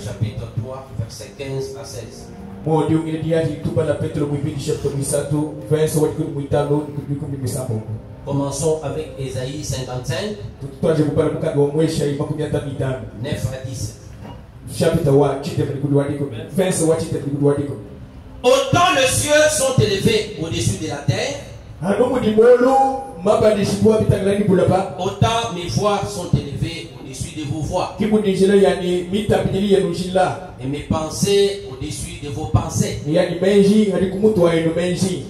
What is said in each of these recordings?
chapitre 3, versets 15 à 16. Commençons avec Ésaïe 55, 9 à 10. Autant les cieux sont élevés au-dessus de la terre, autant mes voix sont élevées au-dessus de vos voix, et mes pensées au-dessus de vos pensées.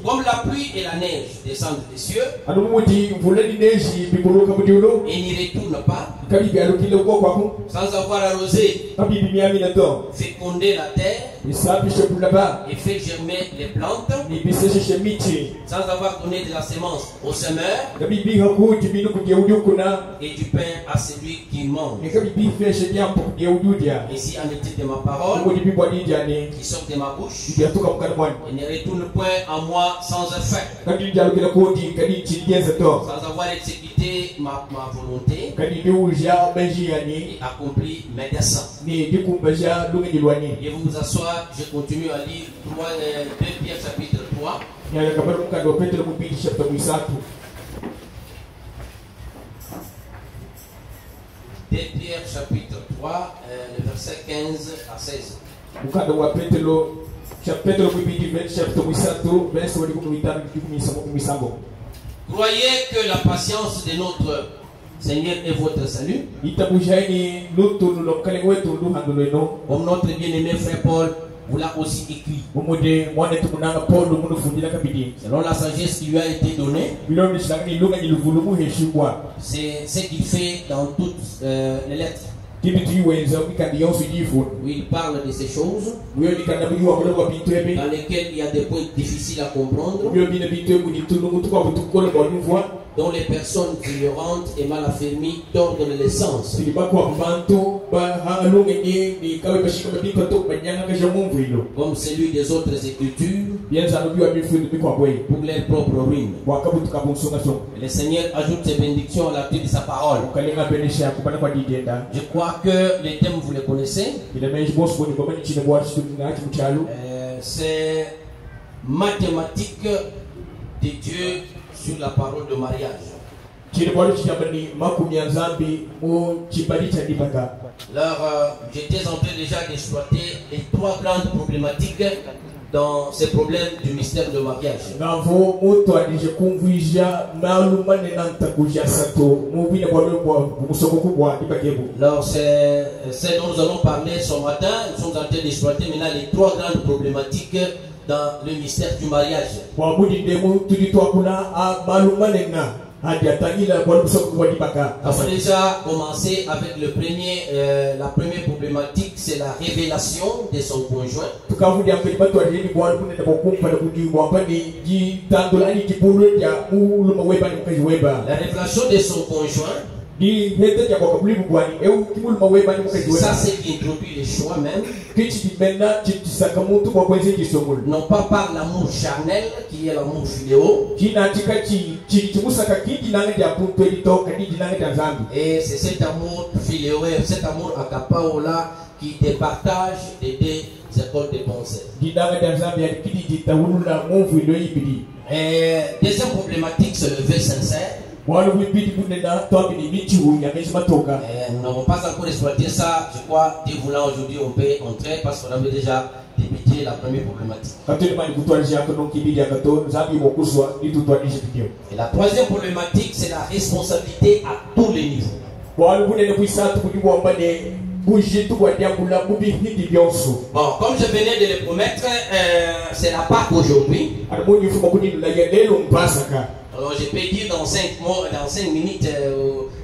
Comme la pluie et la neige descendent des cieux et n'y retournent pas, sans avoir arrosé, fécondé la terre et fait germer les plantes, sans avoir donné de la semence au semeur et du pain à celui qui mange. Ainsi en est-il de ma parole qui sort de ma bouche et ne retourne point en moi sans effet, sans avoir exécuté ma volonté et accompli mes desseins. Et vous vous asseoir, je continue à lire 2 Pierre chapitre 3. 2 Pierre chapitre 3, le verset 15 à 16. Croyez que la patience de notre Seigneur est votre salut. Comme notre bien-aimé frère Paul vous l'a aussi écrit. Selon la sagesse qui lui a été donnée, c'est ce qu'il fait dans toutes les lettres. Où il parle de ces choses, dans lesquelles il y a des points difficiles à comprendre, dont les personnes ignorantes et mal affermies tordent les sens, comme celui des autres écritures, pour leur propre ruine. Le Seigneur ajoute ses bénédictions à la suite de sa parole. Je crois que les thèmes vous les connaissez. C'est mathématique de Dieu sur la parole de mariage. Alors, j'étais en train déjà d'exploiter les 3 grandes problématiques dans ces problèmes du mystère de mariage. Alors, c'est ce dont nous allons parler ce matin. Nous sommes en train d'exploiter maintenant les 3 grandes problématiques dans le mystère du mariage. On va déjà commencer avec la première problématique, c'est la révélation de son conjoint. La révélation de son conjoint, ça c'est qui introduit le choix même. Non pas par l'amour charnel qui est l'amour fidéo. Et c'est cet amour fidéo, cet amour agapao là qui départage les 2 écoles de pensée. Et deuxième problématique, c'est le vœu sincère. Nous n'avons pas encore exploité ça. Je crois que vous là aujourd'hui on peut entrer parce qu'on avait déjà débuté la première problématique. Et la troisième problématique, c'est la responsabilité à tous les niveaux. Bon, comme je venais de le promettre, c'est la Pâque aujourd'hui. Alors je peux dire dans 5 minutes,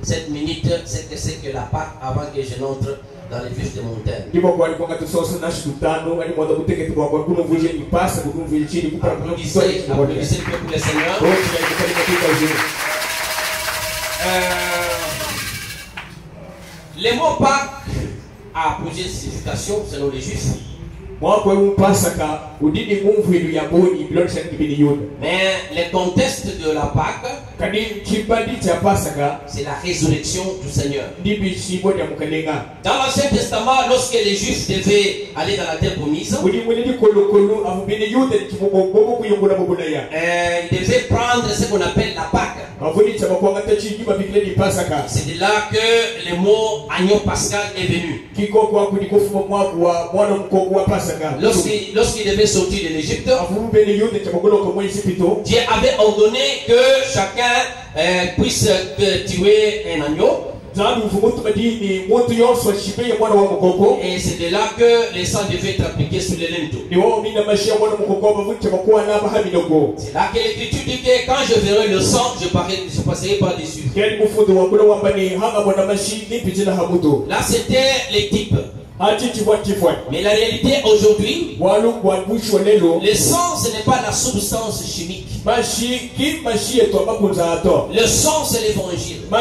7 minutes, c'est que la Pâque avant que je n'entre dans les vifs de mon thème. Applaudissez pour le Seigneur. Les mots Pâques a plusieurs significations selon les Juifs. Mais les contextes de la Pâque C'est la résurrection du Seigneur. Dans l'Ancien Testament, lorsque les Juifs devaient aller dans la terre promise, ils devaient prendre ce qu'on appelle la Pâque. C'est de là que le mot agneau pascal est venu. Lorsqu'il devait sortir de l'Égypte, Dieu avait ordonné que chacun puisse tuer un agneau. Et c'est de là que les sangs devaient être appliqués sur les linteaux. C'est là que l'Écriture dit que quand je verrai le sang, je passerai par-dessus. Là, c'était les types. Mais la réalité aujourd'hui, le sang, ce n'est pas la substance chimique. Le sang, c'est l'évangile. Et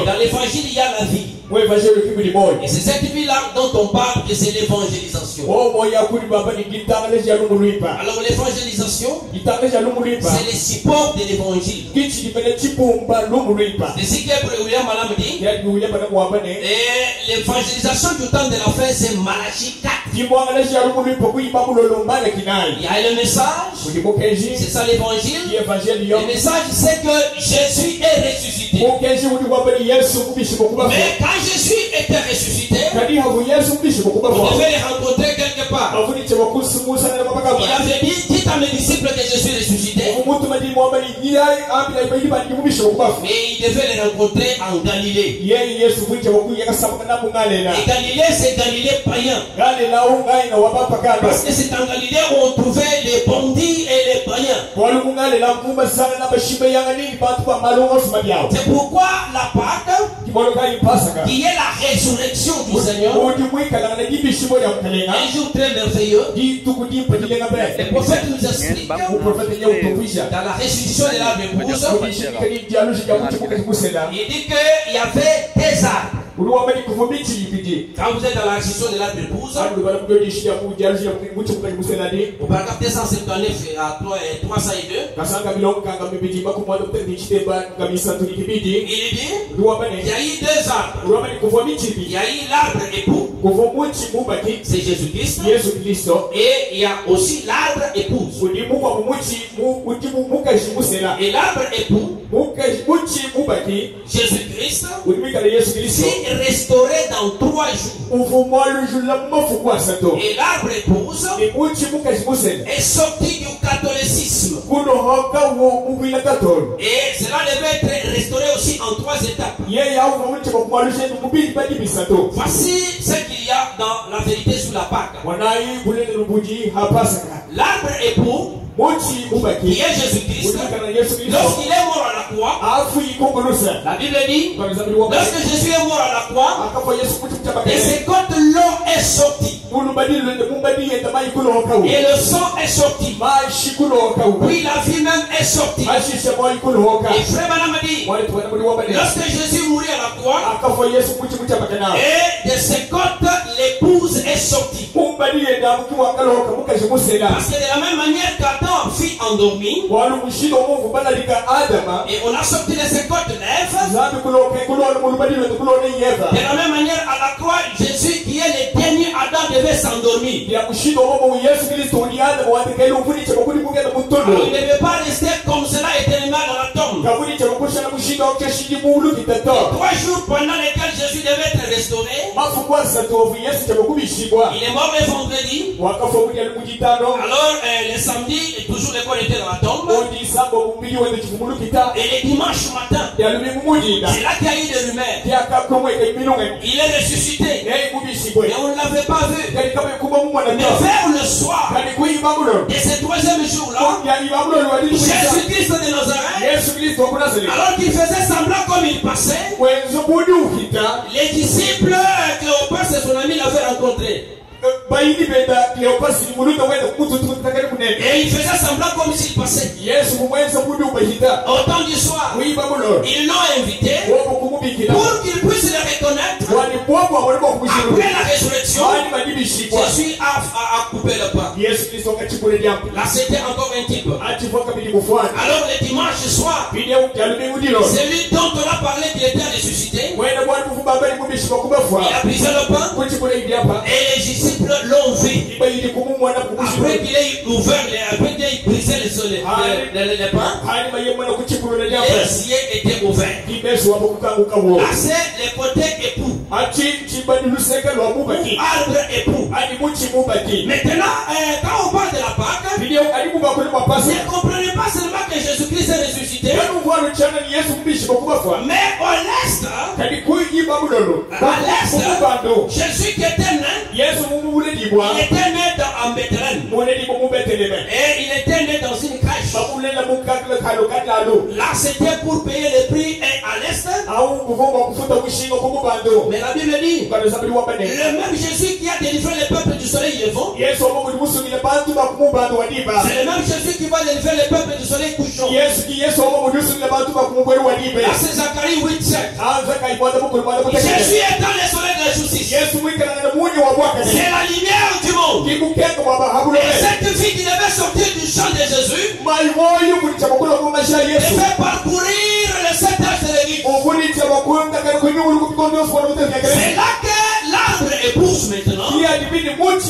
dans l'évangile, il y a la vie. Et c'est cette vie-là dont on parle, que c'est l'évangélisation. Alors l'évangélisation, c'est le support de l'évangile. C'est ce que William Malam dit. Et l'évangélisation du temps de la fin, c'est Malachie 4. Il y a le message, c'est ça l'évangile. Le message, c'est que Jésus est ressuscité. Mais quand Jésus était ressuscité, vous devez le rencontrer quelque part. Il avait dit, dites à mes disciples que je suis ressuscité. Mais il devait les rencontrer en Galilée. Et Galilée, c'est Galilée païen. Parce que c'est en Galilée où on trouvait les bandits et les païens. C'est pourquoi la Pâque, qui est la résurrection du Seigneur, un jour très merveilleux, le prophète nous explique dans la restitution de l'arbre épouse, il dit qu'il y avait des arbres. Quand vous êtes dans la restitution de l'arbre épouse, au paragraphe 259 à 302, il dit il y a eu deux arbres. Il y a eu l'arbre époux, c'est Jésus-Christ, et il y a aussi l'arbre épouse. Et l'arbre époux, Jésus-Christ, s'est restauré dans 3 jours. Et l'arbre épouse est sorti du catholicisme. Et cela devait être restauré aussi en 3 étapes. Voici ce qu'il y a dans la vérité sur la Pâque. L'arbre époux, qui est Jésus-Christ, lorsqu'il est mort à la croix, la Bible dit, lorsque Jésus est mort à la croix, et c'est quand l'eau est sortie, et le sang est sorti, puis la vie même est sortie. Et frère Madame dit, lorsque Jésus mourit à la croix, et de ce côté l'épouse est sortie. Parce que de la même manière qu'Adam fut endormi, et on a sorti de ce côté l'Ève, de la même manière à la croix, Jésus qui est le dernier Adam devait s'endormir. Il ne devait pas rester comme cela éternellement dans la tombe. 3 jours pendant lesquels Jésus devait être restauré. Il est mort le vendredi. Alors le samedi, toujours l'école était dans la tombe. Et le dimanche matin, c'est là qu'il y a eu des rumeurs. Il est ressuscité. Et on ne l'avait pas vu. Mais vers le soir de ce 3e jour-là, Jésus-Christ de Nazareth, alors qu'il faisait semblant comme il passait, les disciples, Cléopas et son ami l'avaient rencontré. Et il faisait semblant comme s'il passait. Au temps du soir, ils l'ont invité pour qu'il puisse le reconnaître Après la résurrection, Jésus a coupé le pain. Là, c'était encore un type. Alors, le dimanche soir, celui dont on a parlé qu'il était ressuscité, il a brisé le pain et les disciples l'ont vu. Après qu'il ait ouvert, après qu'il ait brisé le pain, les cieux étaient ouverts. Là, c'est le côté époux. Arbre époux. Maintenant, quand on parle de la Pâque, ne comprenez pas seulement que Jésus-Christ est ressuscité, mais à l'est, Jésus qui était né, il était né en Bethléem. Et il était né dans une crèche. Là, c'était pour payer le prix à l'est. Mais la Bible dit, le même Jésus qui a délivré le peuple du soleil levant, c'est le même Jésus qui va délivrer le peuple du soleil couchant. Là, c'est Zacharie 8:7. Jésus est dans le soleil de la justice. C'est la lumière du monde. Et cette fille qui devait sortir du champ de Jésus devait parcourir les 7 âges de l'église. C'est là que l'arbre épouse maintenant. Ce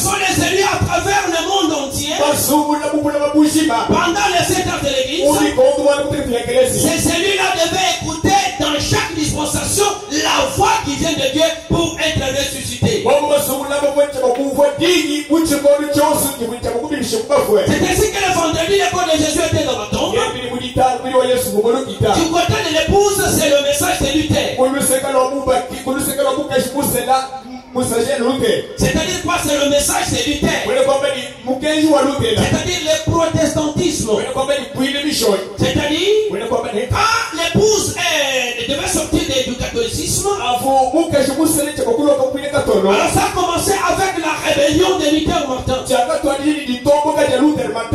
sont les élus à travers le monde entier. Pendant les 7 âges de l'église, ces élus-là devaient écouter dans chaque dispensation la voix qui vient de Dieu pour être ressuscité. C'est ainsi que le vendredi, le corps de Jésus était dans la tombe. Du côté de l'épouse, c'est le message de Luther. C'est-à-dire quoi? C'est le message de Luther. C'est-à-dire le protestantisme. C'est-à-dire quand l'épouse devait sortir du catholicisme, alors ça a commencé avec la rébellion de Luther Martin.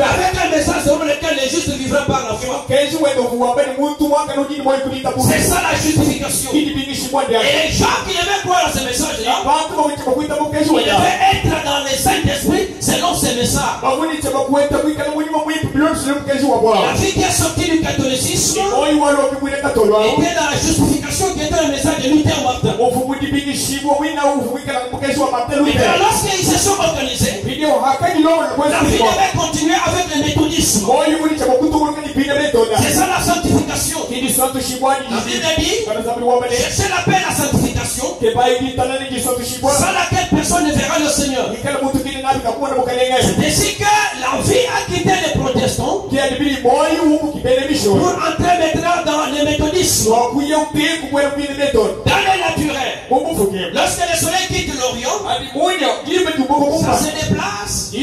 Avec un message sur lequel les justes vivraient par la foi. C'est ça la justification. Et les gens qui devaient croire à ce message-là, ils devaient être dans les Saint-Esprit selon ce message. La vie qui est sortie du catholicisme était dans la justification qui était le message de Luther Martin. Et lorsqu'ils se sont organisés, la vie devait continuer avec le méthodisme. C'est ça la sanctification. La Bible dit, cherchez la paix, la sanctification, sans laquelle personne ne verra le Seigneur. C'est ainsi que la vie a quitté les protestants pour entrer maintenant dans le méthodisme. Dans le naturel, lorsque le soleil quitte l'Orient, ça se déplace, ça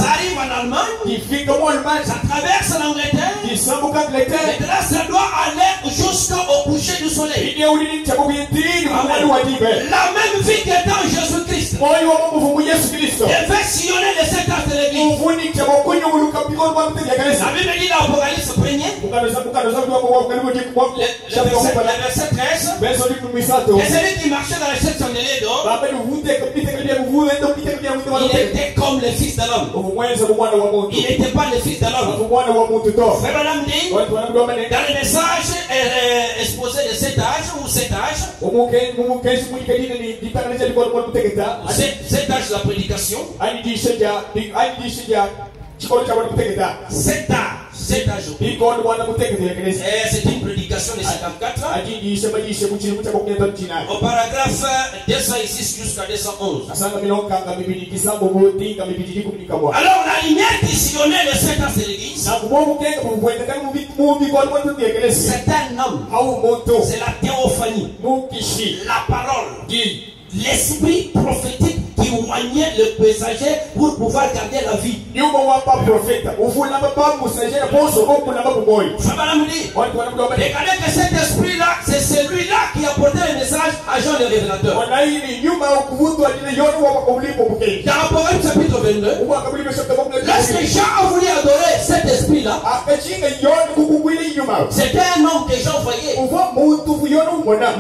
arrive en Allemagne, ça traverse l'Angleterre, maintenant ça doit aller jusqu'au coucher du soleil. La même vie qui est en Jésus-Christ devait sillonner les 7 âges de l'église. La Bible dit dans l'Apocalypse 1er, le verset 13, et celui qui marchait dans les 7 chandeliers d'or, il était comme le fils de l'homme. Il n'était pas le fils de l'homme. Mais madame dit, dans le message exposé de 7 âges ou 7 âges, 7 âges de la prédication, 7 âges. C'est une prédication de 54. Au paragraphe 206 jusqu'à 211. Alors la lumière qui sillonnait les 7 âges de l'église, c'est un homme. C'est la théophanie. La parole. L'esprit prophétique qui oignait le messager pour pouvoir garder la vie. Regardez que cet esprit-là, c'est celui-là qui apporté le message à Jean le révélateur. Dans Apocalypse chapitre 22, lorsque Jean a voulu adorer cet esprit-là, c'était un homme que Jean voyait.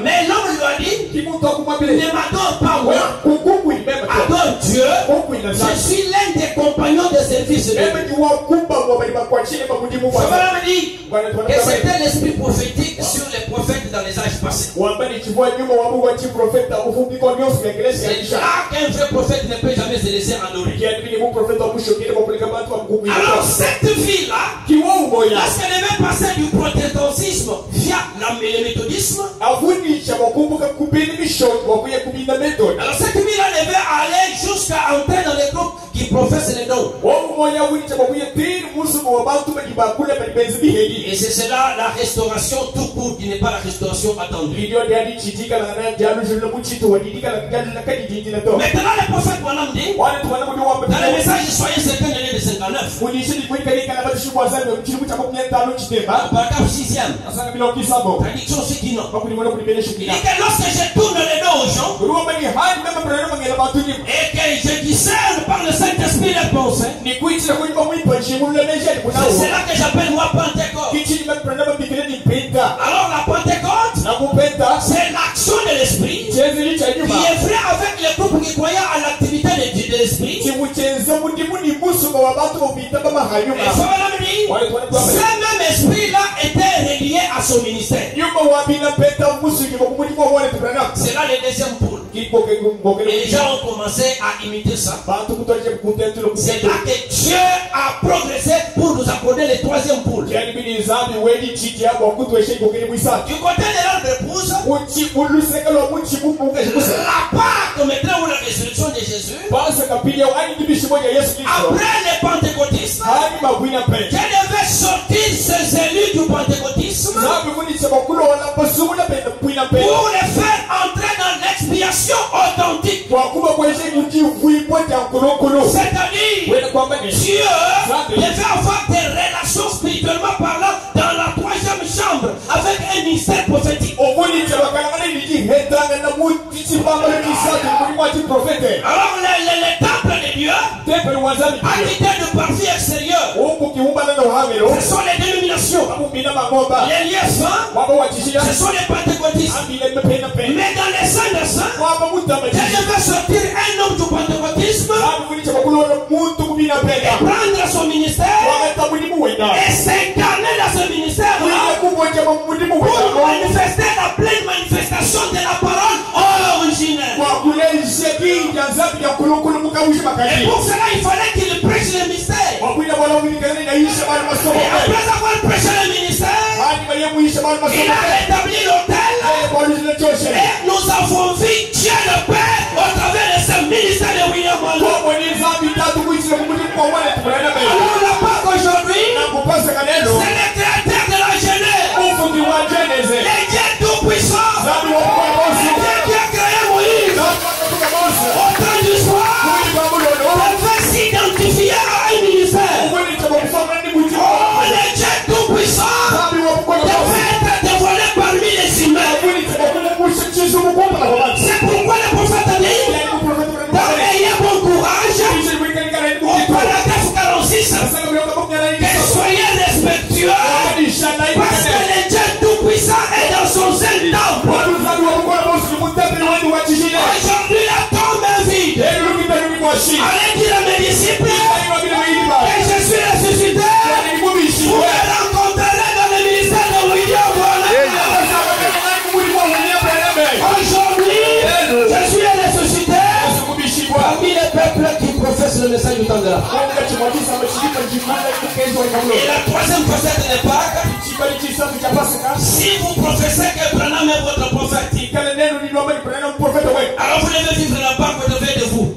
Mais l'homme lui a dit, ne m'adore pas moi, adore Dieu. Je suis l'un des compagnons de service de Dieu. Ça va me dire que c'était l'esprit prophétique sur les prophètes dans les âges passés. C'est là qu'un vrai prophète ne peut jamais se laisser adorer. Alors cette fille-là, lorsqu'elle devait passer du protestantisme via le méthodisme, alors cette fille-là devait aller jusqu'à entrer dans les groupes qui professent les dons. Et c'est cela la restauration tout court, qui n'est pas la restauration attendue. Maintenant le prophète Branham dit, dans le message soyez certains de l'année de 59, paragraphe 6e, traduction Shekino, il dit que lorsque je tourne les dos aux gens et que je discerne par le Saint-Esprit les pensées, c'est là que j'appelle moi Pentecôte. Alors la Pentecôte, c'est l'action de l'Esprit qui est vraie avec les groupes qui croyaient à l'activité de l'Esprit. Et ce même esprit-là était relié à son ministère. C'est là le deuxième pôle. Et les gens ont commencé à imiter ça. C'est là que Dieu a progressé pour nous accorder le troisième pôle. Du côté de l'ordre d'épouse, la Pâque maintenant ou la résurrection de Jésus, après les pentecôtistes, Dieu devait sortir ses élus du pentecôtisme pour les faire entrer dans l'expiation authentique. C'est-à-dire, Dieu devait avoir des relations spirituellement parlant dans la troisième chambre avec un ministère prophétique. Alors les temples de Dieu, habité de parties extérieures, ce sont les dénominations. Les lieux saints, ce sont les pentecôtistes. Mais dans les saints de saints, Dieu devait sortir un homme du pentecôtisme et prendre son ministère et s'incarner dans ce ministère pour manifester la pleine manifestation de la parole originelle. Et pour cela, il fallait qu'il prêche le mystère. Et après avoir prêché le ministère, il a rétabli l'autel. Et nous avons vu Dieu le Père au travers de ce ministère de William Branham. Alors la Pâque aujourd'hui, c'est le créateur de la Genèse, les dieux tout-puissants, le Dieu qui a créé Moïse. Au temps du soir, on veut s'identifier à un ministère. Oh, le Dieu tout-puissant devait être dévoilé parmi les humains. C'est pourquoi le prophète a dit, ayez bon courage, au paragraphe 46, que soyez respectueux, parce que le Dieu tout-puissant est dans son seul temple. Aujourd'hui, la tombe est vide. Allez dire à mes disciples que je suis ressuscité. Vous me rencontrerez dans le ministère de William Branham. Aujourd'hui, je suis ressuscité parmi les peuples qui professent le message du temps de la fin. Et la troisième facette n'est pas si vous professez que Branham est votre prophète, alors vous devez vivre la Pâque au devant de vous.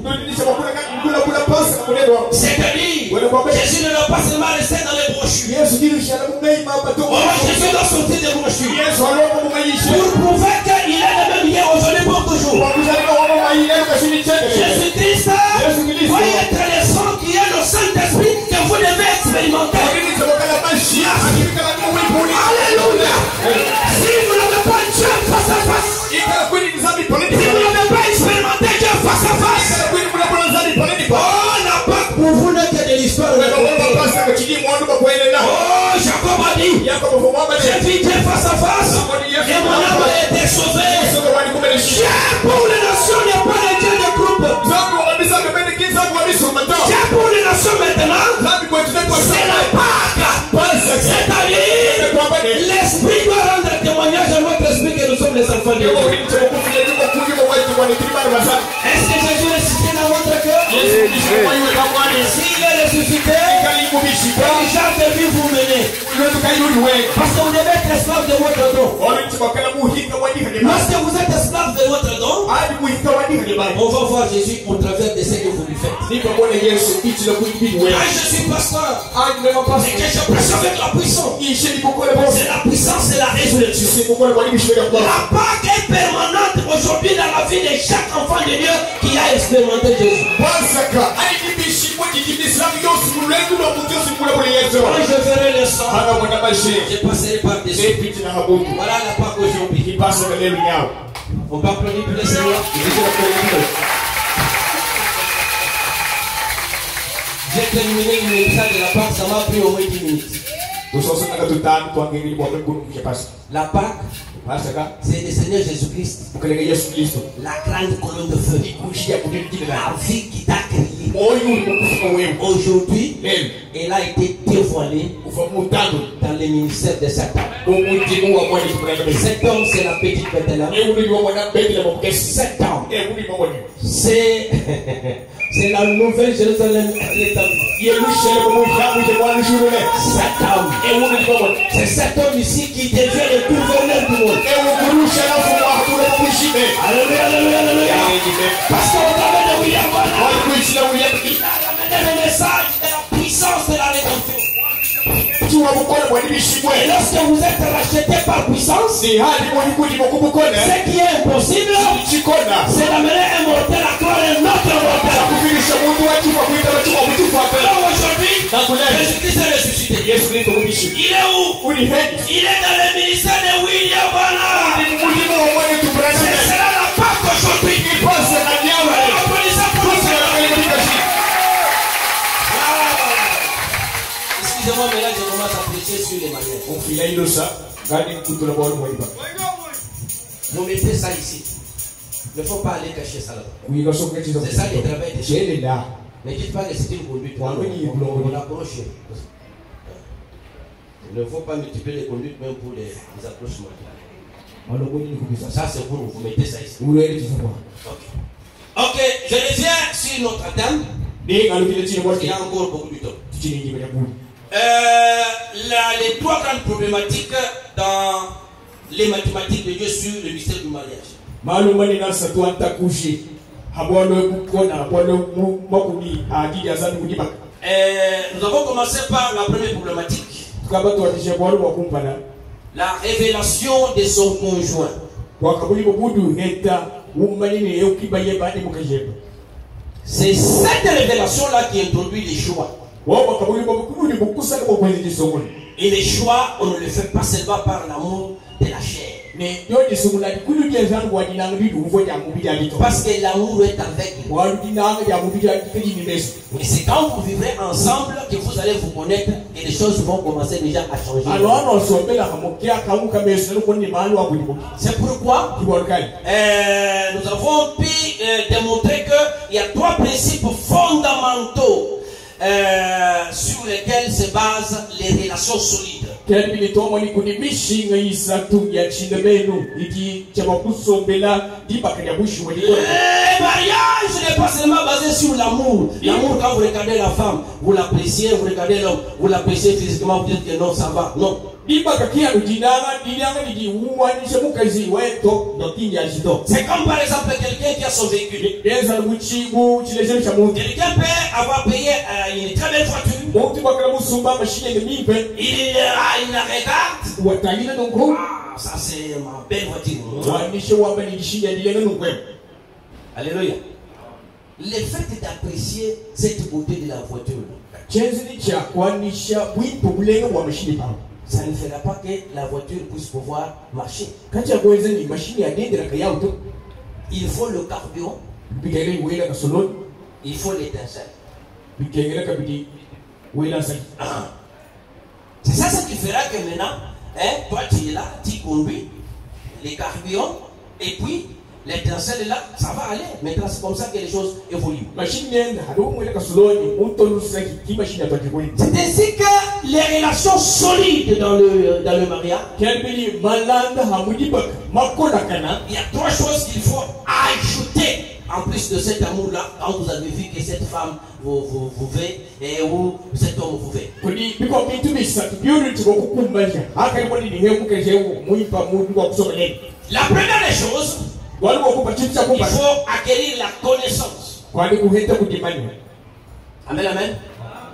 C'est-à-dire, Jésus ne doit pas seulement rester dans les brochures. Jésus doit sortir des brochures pour prouver qu'il est le même hier, aujourd'hui, pour toujours. Jésus-Christ doit être le sang qui est le Saint-Esprit que vous devez expérimenter. Alléluia. Si vous n'avez pas Dieu face à face, Quel genre de vie vous menez? Parce que vous devez être esclave de votre don. Lorsque vous êtes esclave de votre don, on va voir Jésus au travers de ce que vous lui faites. Quand je suis pasteur, c'est que je prêche avec la puissance. C'est la puissance, c'est la résurrection. La Pâque est permanente aujourd'hui dans la vie de chaque enfant de Dieu qui a expérimenté Jésus. Quand je verrai le sang, je passerai par-dessus. Voilà la Pâque aujourd'hui. On peut applaudir pour le Seigneur. J'ai terminé une message de la Pâque, ça m'a pris au moins 10 minutes. La Pâque, c'est le Seigneur Jésus-Christ. La grande colonne de feu. La vie qui t'a créé. Aujourd'hui, elle a été dévoilée dans le ministère de cet homme. Cet homme, c'est la petite Bethléem. Cet homme, c'est la nouvelle Jérusalem. Cet homme, c'est cet homme ici qui devient le gouverneur du monde. Alléluia, alléluia, alléluia. Parce qu'on va de William Branham, il a ramené le message de la puissance de la rédemption. Et lorsque vous êtes racheté par puissance, ce qui est impossible, c'est d'amener un mortel à croire un autre mortel. Alors aujourd'hui, Jésus-Christ est ressuscité. Il est où? Il est dans le ministère de William Branham. C'est cela la Pâque aujourd'hui. Excusez-moi, mais là je commence à prêcher sur les manières. Vous mettez ça ici. Il ne faut pas aller cacher ça là-bas. C'est ça le travail de Dieu. Ne dites pas que c'est une conduite. On approche. Il ne faut pas multiplier les conduites même pour les approchements. Ça c'est pour vous. Vous mettez ça ici. Ok, je reviens sur Notre-Dame. Il y a encore beaucoup de temps. Les trois grandes problématiques dans les mathématiques de Dieu sur le mystère du mariage. Nous avons commencé par la première problématique. La révélation de son conjoint. C'est cette révélation-là qui introduit les choix. Et les choix, on ne les fait pas seulement par l'amour de la chair. Parce que l'amour est avec vous. Et c'est quand vous vivrez ensemble que vous allez vous connaître et les choses vont commencer déjà à changer. C'est pourquoi nous avons pu démontrer qu'il y a trois principes fondamentaux sur lesquels se basent les relations solides. Le mariage n'est pas seulement basé sur l'amour. L'amour, quand vous regardez la femme, vous l'appréciez, vous regardez l'homme, vous l'appréciez physiquement, vous dites que non, ça va. Non. C'est comme par exemple quelqu'un qui a son véhicule. Quelqu'un peut avoir payé une très belle voiture. Il la regarde. Ah, ça c'est ma belle voiture. Alléluia. Le fait d'apprécier cette beauté de la voiture, ça ne fera pas que la voiture puisse pouvoir marcher. Il faut le carburant. Il faut l'étincelle. C'est ça ce qui fera que maintenant, toi tu es là, tu conduis les carburants et puis l'étincelle est là, ça va aller. Maintenant c'est comme ça que les choses évoluent. C'est ainsi que les relations solides dans le mariage. Il y a trois choses qu'il faut ajouter à en plus de cet amour-là, quand vous avez vu que cette femme vous veut et où cet homme vous veut. La première des choses, il faut acquérir la connaissance. Amen, amen.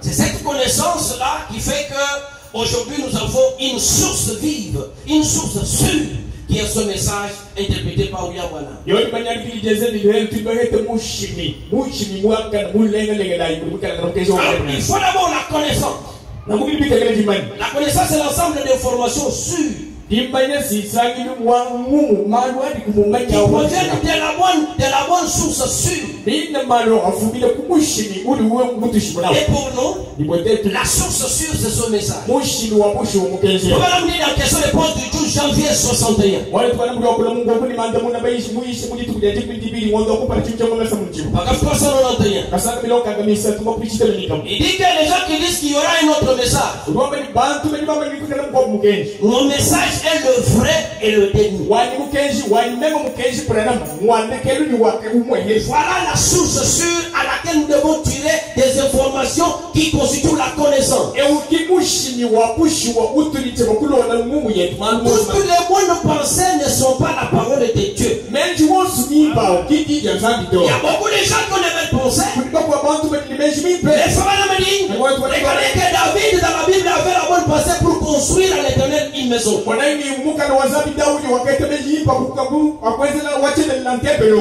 C'est cette connaissance-là qui fait que aujourd'hui nous avons une source vive, une source sûre, qui est ce message interprété par William Branham. Il faut d'abord la connaissance. La connaissance, c'est l'ensemble des informations sûres qui proviennent de la bonne source sûre. Et pour nous, la source sûre, c'est ce message. Nous allons dire la question-réponse du 12 janvier 61. Il dit que les gens qui disent qu'il y aura un autre message, mon message est le vrai et le déni. Voilà la source sûre à laquelle nous devons tirer des informations qui constituent la connaissance. Toutes les bonnes pensées ne sont pas la parole de Dieu. Il y a beaucoup de gens qui ont des bonnes pensées. Les femmes me disent, regardez que David dans la Bible avait la bonne pensée pour construire à l'Éternel une maison.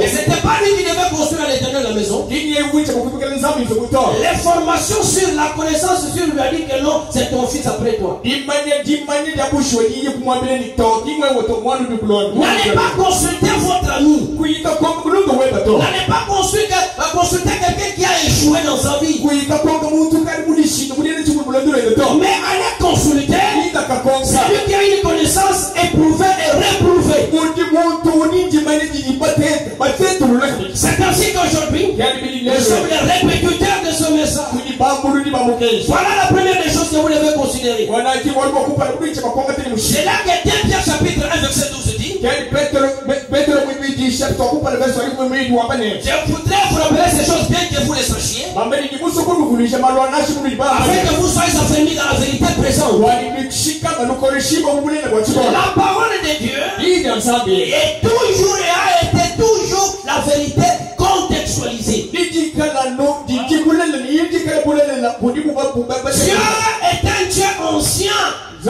Et ce n'était pas lui qui devait construire à l'Éternel la maison. L'information sur la connaissance sur lui a dit que non, c'est ton fils après toi. N'allez pas consulter votre ami. N'allez pas consulter quelqu'un qui a échoué dans sa vie. Mais allez consulter celui qui a une connaissance éprouvée et réprouvée. C'est ainsi qu'aujourd'hui, nous sommes les répétiteurs de ce message. Voilà la première des choses que vous devez considérer. C'est là que 2 Pierre chapitre 1 verset 12 dit. Je voudrais vous rappeler ces choses bien que vous les sachiez, afin que vous soyez affermis dans la vérité présente. La parole de Dieu est toujours et a été toujours la vérité contextualisée. Dieu est un Dieu ancien. Et il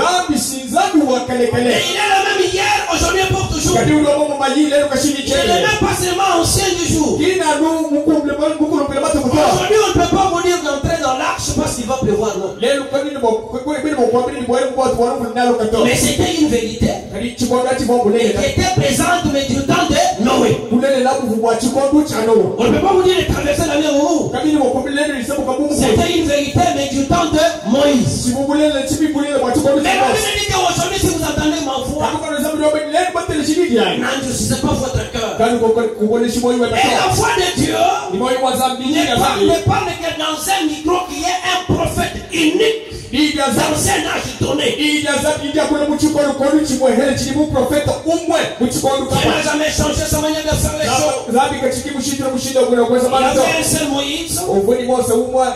est le même hier, aujourd'hui et pour toujours. Il n'est même pas seulement ancien du jour. Aujourd'hui, on ne peut pas vous dire d'entrer dans l'arche parce qu'il va pleuvoir. Non. Mais c'était une vérité qui était présente, mais du temps de Noé. On ne peut pas vous dire de traverser la mer où. C'était une vérité, mais du temps de Moïse. Mais la Bible dit qu'aujourd'hui, si vous entendez ma voix, n'endurcissez pas votre cœur. Et la voix de Dieu ne parle que dans un micro qui est un prophète unique dans un âge donné. Dieu n'a jamais changé sa manière de faire les choses. Il y avait un seul Moïse,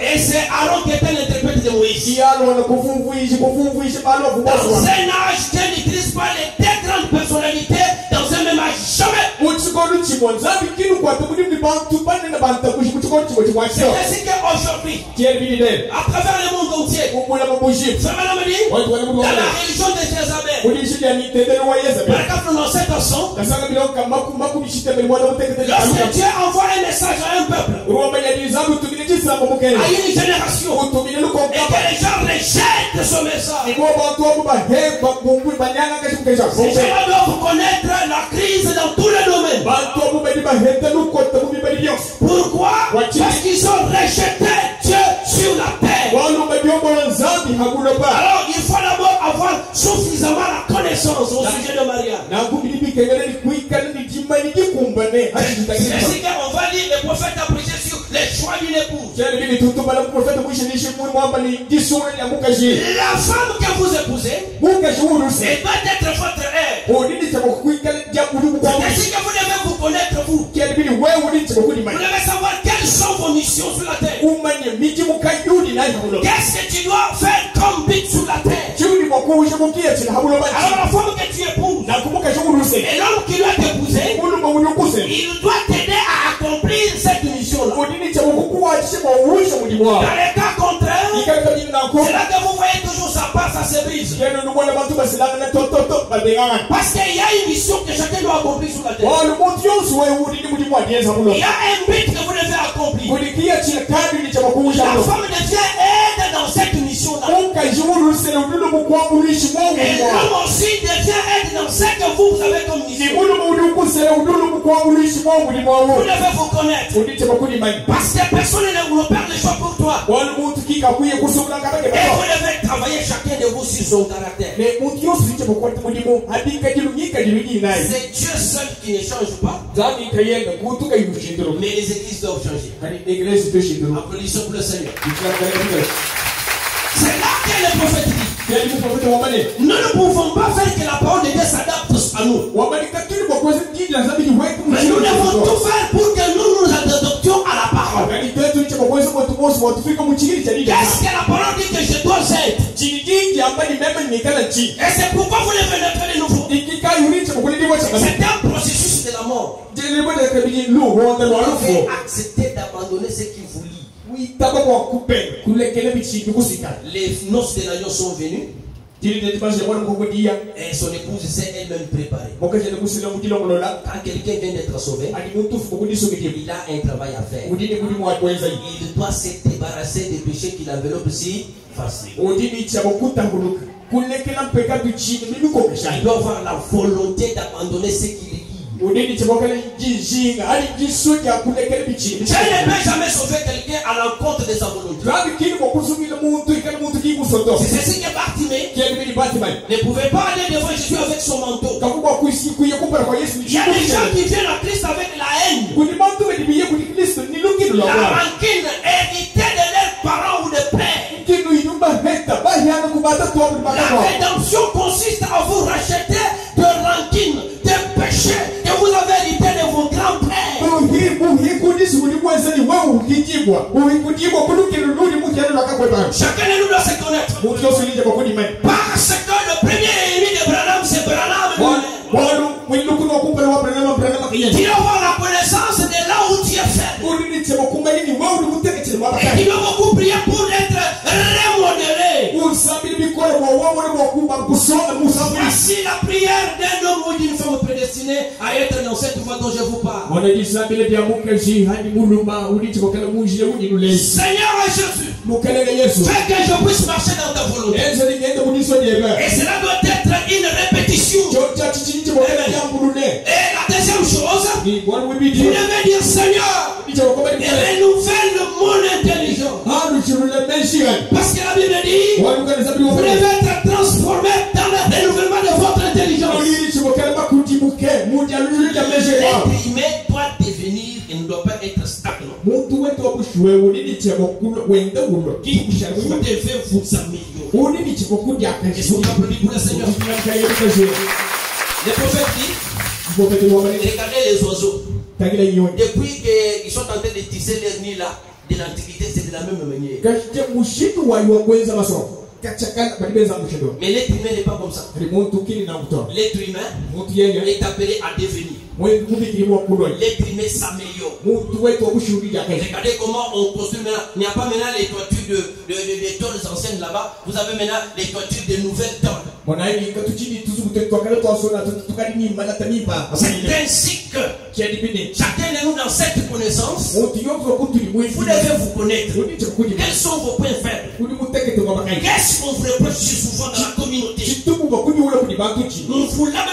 et c'est Aaron qui était l'interprète de Moïse. Dans un âge, Dieu n'utilise pas les deux grandes personnalités dans un même âge. Jamais. C'est ainsi qu'aujourd'hui, à travers le monde entier, dans la religion de Jézabel, paragraphe 97 lorsque Dieu envoie un message à un peuple, à une génération, et que les gens rejettent ce message, ces gens doivent connaître la crise dans tous les domaines. Pourquoi? Parce qu'ils ont rejeté Dieu sur la terre. Alors il faut d'abord avoir suffisamment la connaissance au sujet de mariage. C'est ainsi qu'on va lire le prophète a prêché sur les choix d'une épouse. La femme que vous épousez, elle doit être votre aide. C'est ainsi que vous devez vous connaître vous. Vous devez savoir quelles sont vos missions sur la terre. Qu'est-ce que tu dois faire comme but sur la terre? Alors la femme que tu épouses et l'homme qui doit t'épouser, il doit t'aider à accomplir cette mission-là. Dans les cas contraires, c'est là que vous voyez toujours ça part, ça se brise. Parce qu'il y a une mission que chacun doit accomplir sur la terre. Il y a un but que vous devez accomplir. La femme devient aide dans cette mission-là. Et l'homme aussi devient aide dans ce que vous avez comme mission. Vous devez vous connaître. Parce que personne ne vous perd le choix pour toi. Et vous devez travailler chacun de vous sur son caractère. C'est Dieu seul qui ne change pas. Mais les églises doivent changer. Applaudissons pour le Seigneur. C'est là que le prophète dit. Nous ne pouvons pas faire que la parole de Dieu s'adapte à nous. Mais nous devons tout faire pour que nous nous adaptions à la parole. Qu'est-ce que la parole dit que je dois être? Et c'est pourquoi vous devez naître de nouveau. C'est un processus de la mort. Vous devez accepter d'abandonner ce qui vous lie. Les noces de l'agneau sont venues. Et son épouse s'est elle-même préparée. Quand quelqu'un vient d'être sauvé, il a un travail à faire. Il doit se débarrasser des péchés qui l'enveloppent si facilement. Il doit avoir la volonté d'abandonner ce qui est. Tu ne peux jamais sauver quelqu'un à l'encontre de sa volonté. C'est ceci que Bartimée ne pouvait pas aller devant Jésus avec son manteau. Il y a des gens qui viennent à Christ avec la haine, la rancune héritée de leurs parents ou de pères. La rédemption consiste à vous racheter de rancune, de péché que vous avez hérité de vos grands-pères. Chacun de nous doit se connaître. Parce que le premier ennemi de Branham, c'est Branham. Tu dois avoir la connaissance de là où tu es faible. Et tu dois beaucoup prier pour être remodélé. Voici la prière d'un homme ou d'une femme prédestinée à être dans cette voie dont je vous parle. Seigneur Jésus, fais que je puisse marcher dans ta volonté. Et cela doit être une répétition. Et la deuxième chose, vous devez dire Seigneur, renouvelle mon intelligence. Parce que la Bible dit, vous devez être transformé dans le renouvellement de votre intelligence. L'être humain doit devenir et ne doit pas être stagnant. Vous devez vous améliorer. Est-ce qu'on applaudit pour le Seigneur? Le prophète dit, regardez les oiseaux. Depuis qu'ils sont en train de tisser leur nid là, de l'Antiquité, c'est de la même manière. Mais l'être humain n'est pas comme ça. L'être humain est appelé à devenir. L'être humain s'améliore. Regardez comment on construit maintenant. Il n'y a pas maintenant les toitures de tôles anciennes là-bas. Vous avez maintenant les toitures de nouvelles tôles. C'est ainsi que chacun de nous dans cette connaissance, vous devez vous connaître. Quels sont vos points faibles? Qu'est-ce qu'on vous reproche souvent dans la communauté? On vous l'a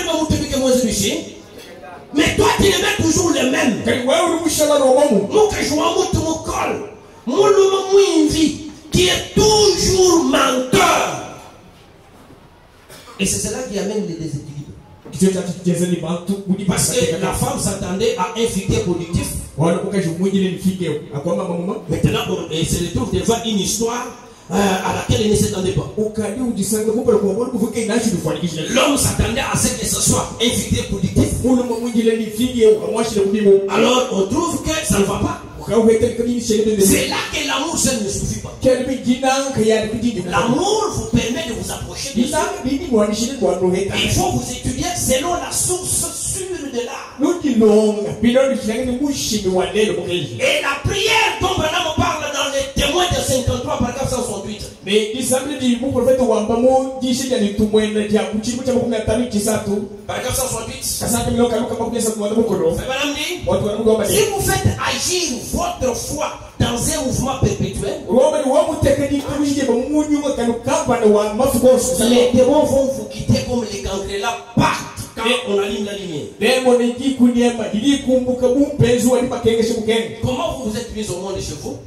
mais toi tu les mets toujours les mêmes. Qui est toujours menteur. Et c'est cela qui amène les déséquilibres. Parce que la femme s'attendait à un futur productif. Maintenant, on se retrouve devant une histoire à laquelle il ne s'attendait pas. L'homme s'attendait à ce que ce soit invité productif. Alors on trouve que ça ne va pas. C'est là que l'amour seul ne suffit pas. L'amour vous permet de vous approcher de Dieu. Il faut vous étudier selon la source sûre de l'art. Et la prière dont Branham parle dans les Témoins de 53 par 468. Par 468. Si vous faites agir votre foi dans un mouvement perpétuel, les démons vont vous quitter comme les gangrels partent quand on allume la lumière. Comment vous vous êtes mis au monde chez vous?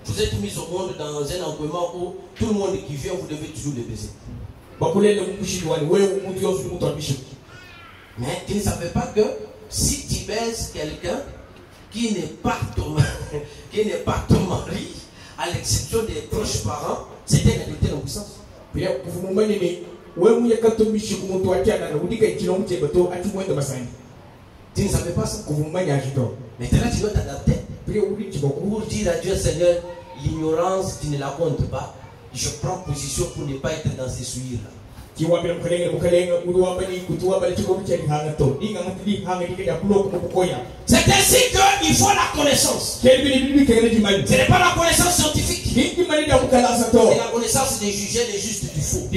Vous êtes mis au monde dans un environnement où tout le monde qui vient, vous devez toujours le baiser. Mais tu ne savais pas que si tu baises quelqu'un qui n'est pas ton mari, à l'exception des proches parents, c'est un adultère en puissance. Tu ne savais pas ça? Maintenant tu dois t'adapter pour dire à Dieu, Seigneur, l'ignorance tu ne la comptes pas. Je prends position pour ne pas être dans ces souillures-là. C'est ainsi qu'il faut la connaissance. Ce n'est pas la connaissance scientifique. C'est la connaissance des jugés, des justes du faux.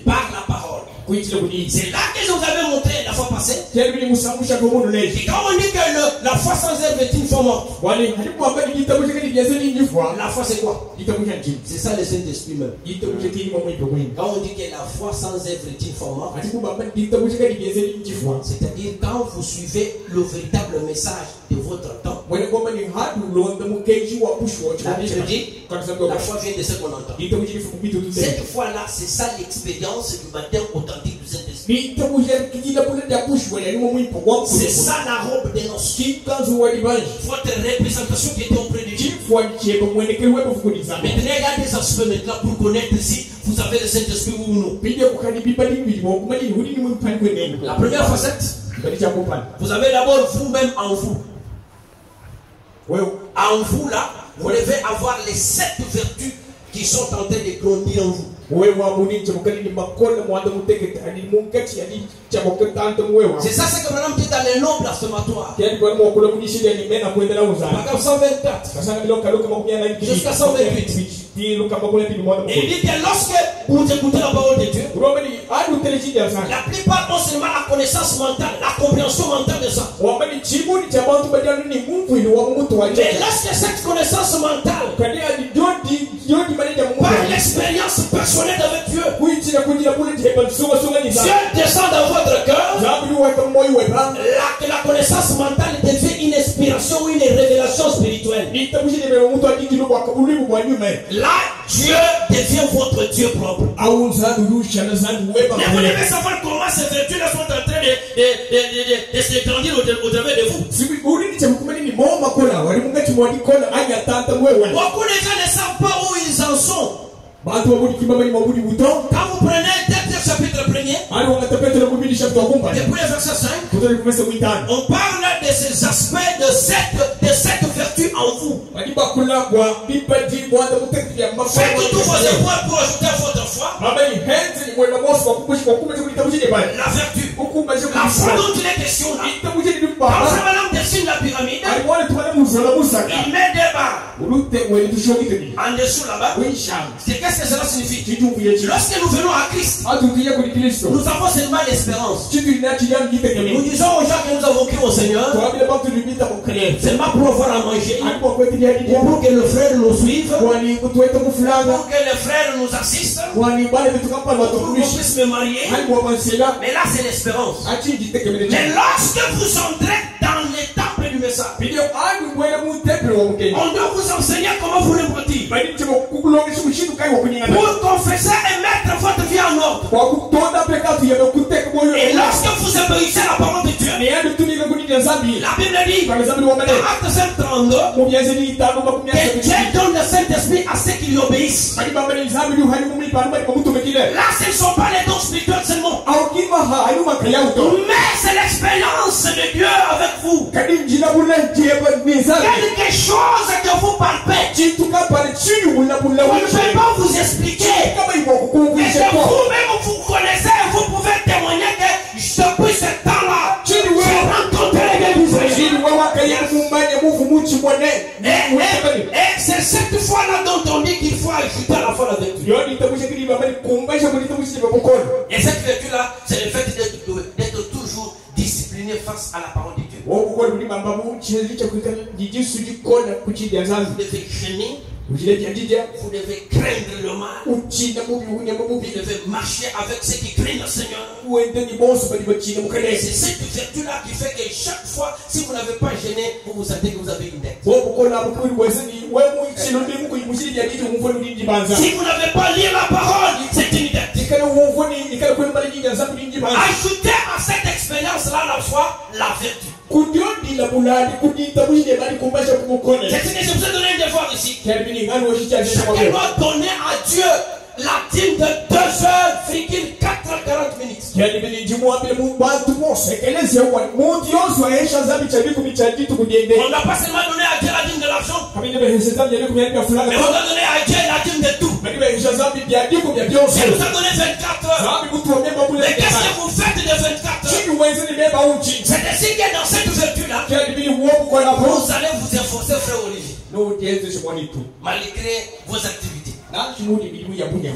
Par la parole. C'est là que je vous avais montré la fois passée. Et quand on dit que la foi sans œuvre est une foi morte, la foi c'est quoi? C'est ça le Saint-Esprit même. Quand on dit que la foi sans œuvre est une foi morte, c'est-à-dire quand vous suivez le véritable message de votre temps. La Bible dit la foi vient de ce qu'on entend. Cette foi-là, c'est ça l'expérience du baptême authentique du Saint-Esprit. C'est ça la robe des noces. Votre représentation qui était auprès de Dieu. Maintenant, regardez des aspects maintenant pour connaître si vous avez le Saint-Esprit ou non. La première facette, vous avez d'abord vous-même en vous. En vous là, vous devez avoir les 7 vertus qui sont en train de grandir en vous. C'est ça ce que Branham dit dans les noms blasphématoires. Paragraphe 124 jusqu'à 128. Il dit que lorsque vous écoutez la parole de Dieu, la plupart ont seulement la connaissance mentale, la compréhension mentale de ça. Mais lorsque cette connaissance mentale, par l'expérience personnelle avec Dieu, Dieu descend dans votre cœur, la connaissance mentale devient une inspiration ou une révélation spirituelle. Là, Dieu devient votre Dieu propre. Mais vous devez savoir comment ces vertus-là sont en train de se grandir au travers de vous. Beaucoup de gens ne savent pas où ils en sont. Quand vous prenez Tête chapitre 1er, depuis le verset 5, on parle de ces aspects de cette vertu en vous. Faites tous vos efforts pour ajouter à votre foi la vertu. La foi dont il est question là. Quand Branham dessine la pyramide, il met des barres en dessous là-bas. Qu'est-ce que cela signifie? Lorsque nous venons à Christ, nous avons seulement l'espérance. Nous disons aux gens que nous avons cru au Seigneur seulement pour avoir à manger, pour que le frère nous suive, pour que le frère nous assiste, pour qu'on puisse me marier. Mais là c'est l'espérance. Mais lorsque vous entrez dans les temples du message, on doit vous enseigner comment vous repentir, pour confesser et mettre votre vie en ordre. Et lorsque vous obéissez à la parole de Dieu, La Bible dit, dans Actes 5:32, que Dieu donne le Saint-Esprit à ceux qui lui obéissent. Là, ce ne sont pas les dons spirituels seulement, mais c'est l'expérience de Dieu avec vous. Quelque chose que vous palpez. On ne peut pas vous expliquer. Et que vous-même vous connaissez, vous pouvez témoigner que depuis ce temps-là, j'ai rencontré les gars d'Israël. Et c'est cette fois-là dont on dit qu'il faut ajouter à la foi la vertu. Et cette vertu-là, c'est le fait d'être toujours discipliné face à la parole de Dieu. Vous devez craindre. Vous devez craindre le mal. Vous devez marcher avec ceux qui craignent le Seigneur. Et c'est cette vertu-là qui fait que chaque fois, si vous n'avez pas gêné, vous vous sentez que vous avez une dette. Si vous n'avez pas lu la parole, c'est une dette. Ajoutez à cette expérience-là la foi, la vertu. C'est ce que je vous ai donné un devoir ici. Chacun doit donner à Dieu la dîme de 2h40 minutes. On n'a pas seulement donné à Dieu la dîme de l'argent, mais on a donné à Dieu la dîme de tout. Il nous a donné 24 heures. Mais qu'est-ce que vous faites de 24 heures? C'est ainsi que dans cette vertu-là, vous allez vous efforcer, frère Olivier, malgré vos activités. Vous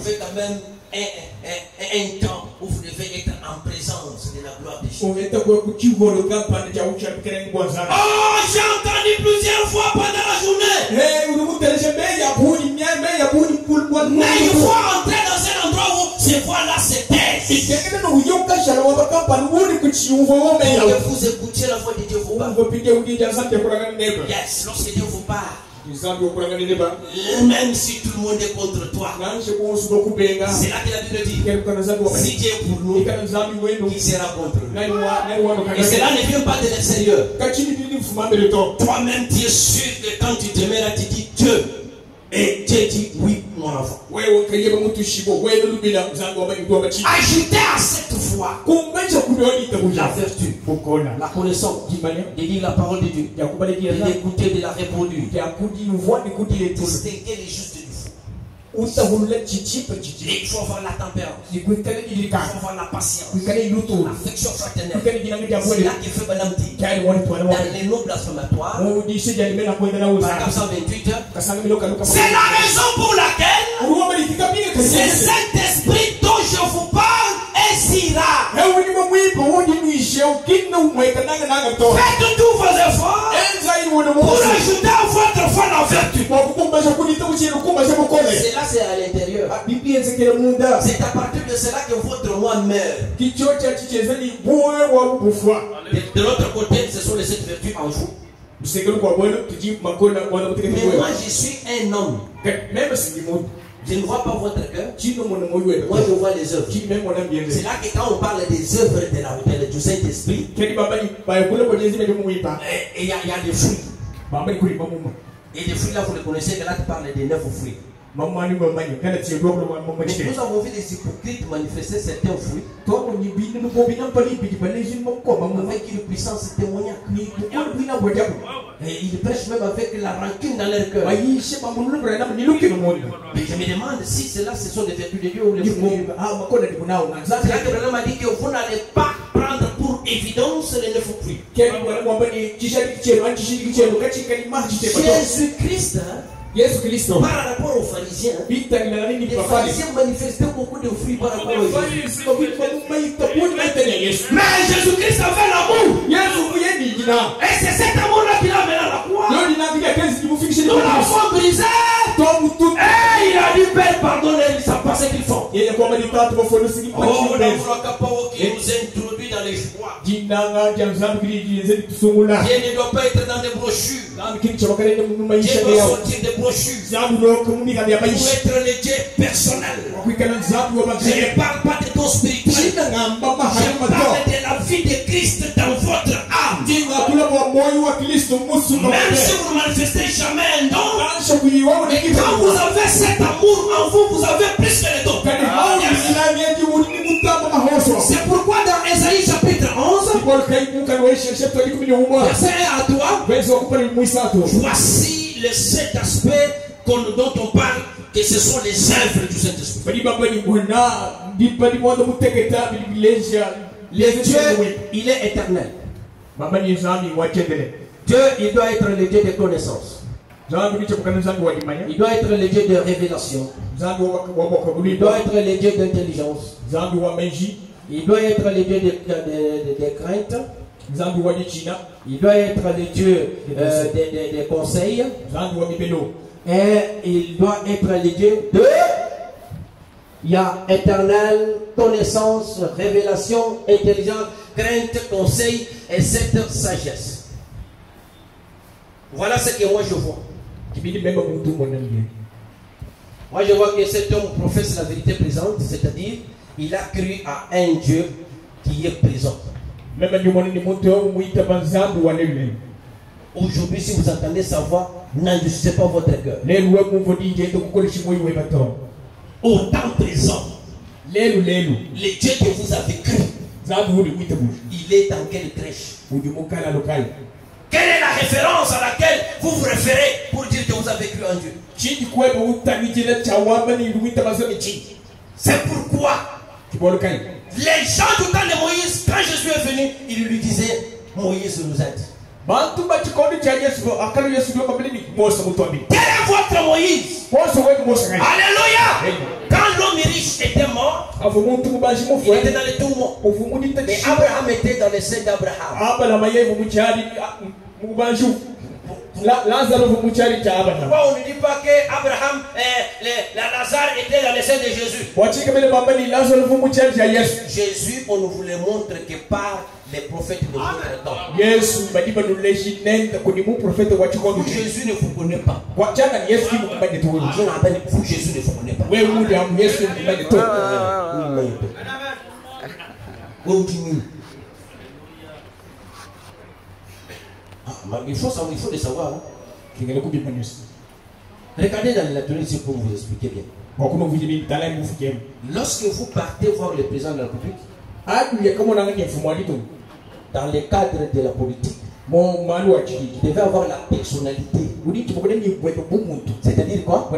faites quand même un temps où vous devez être en présence de la gloire de Dieu. Oh, j'ai entendu plusieurs fois pendant la journée. Mais il faut entrer dans un endroit où ces voix-là se taisent. Vous écoutiez la voix de Dieu vous parle. Yes, lorsque Dieu vous parle. Même si tout le monde est contre toi, c'est là que la Bible dit, si Dieu est pour nous, qui sera contre nous? Et cela ne vient pas de l'extérieur. Toi-même tu es sûr que quand tu te mets là, tu dis Dieu. Et Dieu dit oui, mon enfant. Ajoutez à cette foi la vertu, la connaissance, de dire la parole de Dieu, de l'écouter, de la reproduire, distinguer les justes du faux. Et il faut avoir la tempérance, il faut avoir la patience, l'affection fraternelle. C'est là qu'il fait Madame dit dans les noms blasphématoires, paragraphe 128. C'est la raison pour laquelle c'est Saint-Esprit dont je vous parle inspira. Faites tous vos efforts pour ajouter à votre foi la vertu. C'est là, c'est à l'intérieur. C'est à partir de cela que votre moi meurt. De l'autre côté, ce sont les 7 vertus en vous. Mais moi, je suis un homme. Je ne vois pas votre cœur. Moi, je vois les œuvres. C'est là que quand on parle des œuvres du Saint-Esprit, il y a des fruits. Et les fruits là, vous les connaissez, que là, tu parles des 9 fruits. Mais nous avons vu des hypocrites manifester certains fruits avec une puissance témoignante. Et ils prêchent même avec la rancune dans leur cœur. Mais je me demande si cela, ce sont des vertus de Dieu ou les fruits de Dieu. C'est là que Branham a dit que vous n'allez pas prendre pour évidence les 9 fruits. Jésus-Christ, par rapport aux pharisiens, les pharisiens manifestaient beaucoup de fruits par rapport aux Jésus. Mais Jésus-Christ avait l'amour. Et c'est cet amour-là qu'il a amené à la croix. Nous l'avons brisé. Et il a dit, Père, pardonne-les, ils savent pas ce qu'ils font. Oh, nous nous introduit dans les joies. Dieu ne doit pas être dans des brochures. Dieu doit sortir des brochures pour être le Dieu personnel. Je ne parle pas de ton spirituel. Je parle de la vie de Christ dans votre âme. Même si vous ne manifestez jamais un don, et quand vous avez cet amour en vous, vous avez plus que les dons. C'est pourquoi dans Ésaïe chapitre 11, verset 1 à 3, voici les 7 aspects dont on parle, que ce sont les œuvres du Saint-Esprit. Le Dieu, il est éternel. Dieu, il doit être le Dieu de connaissance. Il doit être le Dieu de révélation. Il doit être le Dieu d'intelligence. Il doit être le Dieu de crainte. Il doit être le Dieu des conseils. Et il doit être le Dieu de... Il y a éternel, connaissance, révélation, intelligence, crainte, conseil et cette sagesse. Voilà ce que moi je vois. Moi je vois que cet homme professe la vérité présente, c'est-à-dire il a cru à un Dieu qui est présent. Aujourd'hui, si vous entendez sa voix, n'endurcissez pas votre cœur. Autant présent. Le Dieu que vous avez cru, il est dans quelle crèche? Quelle est la référence à laquelle vous vous référez pour dire que vous avez cru en Dieu? C'est pourquoi les gens du temps de Moïse, quand Jésus est venu, ils lui disaient, Moïse nous aide. Quel est votre Moïse? Alléluia. Quand l'homme riche était mort, il était dans les tourments. Mais Abraham était dans les seins d'Abraham. Pourquoi on ne dit pas que Abraham Lazare était dans les seins de Jésus? Jésus, on nous vous le montre que par les prophètes de notre temps. Vous, Jésus ne vous connaît pas. Vous, Jésus ne vous connaît pas. Il faut le savoir. Hein? Regardez dans la Tunisie pour vous expliquer bien. Lorsque vous partez voir le président de la République, dans le cadre de la politique, il devait avoir la personnalité. C'est-à-dire quoi?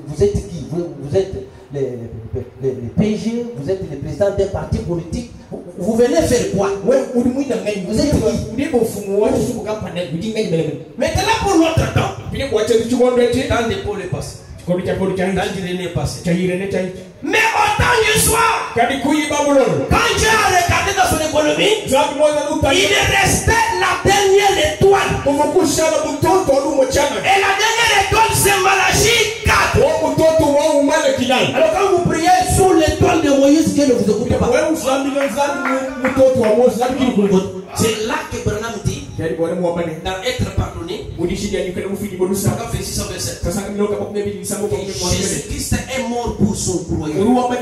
Vous êtes qui? Vous êtes les PG, vous êtes le président d'un parti politique. Vous venez faire quoi? Vous êtes qui? Maintenant pour notre temps, quand l'épaule est passée, quand l'Irénée est passée. Mais autant du soir, quand Dieu a regardé dans son économie, il est resté la dernière étoile. Et la dernière étoile, c'est Malachie 4. Alors quand vous priez sur l'étoile de Moïse, Dieu ne vous écoute pas. C'est là que Branham dit, dans être pardonné, Jésus-Christ est mort pour son royaume.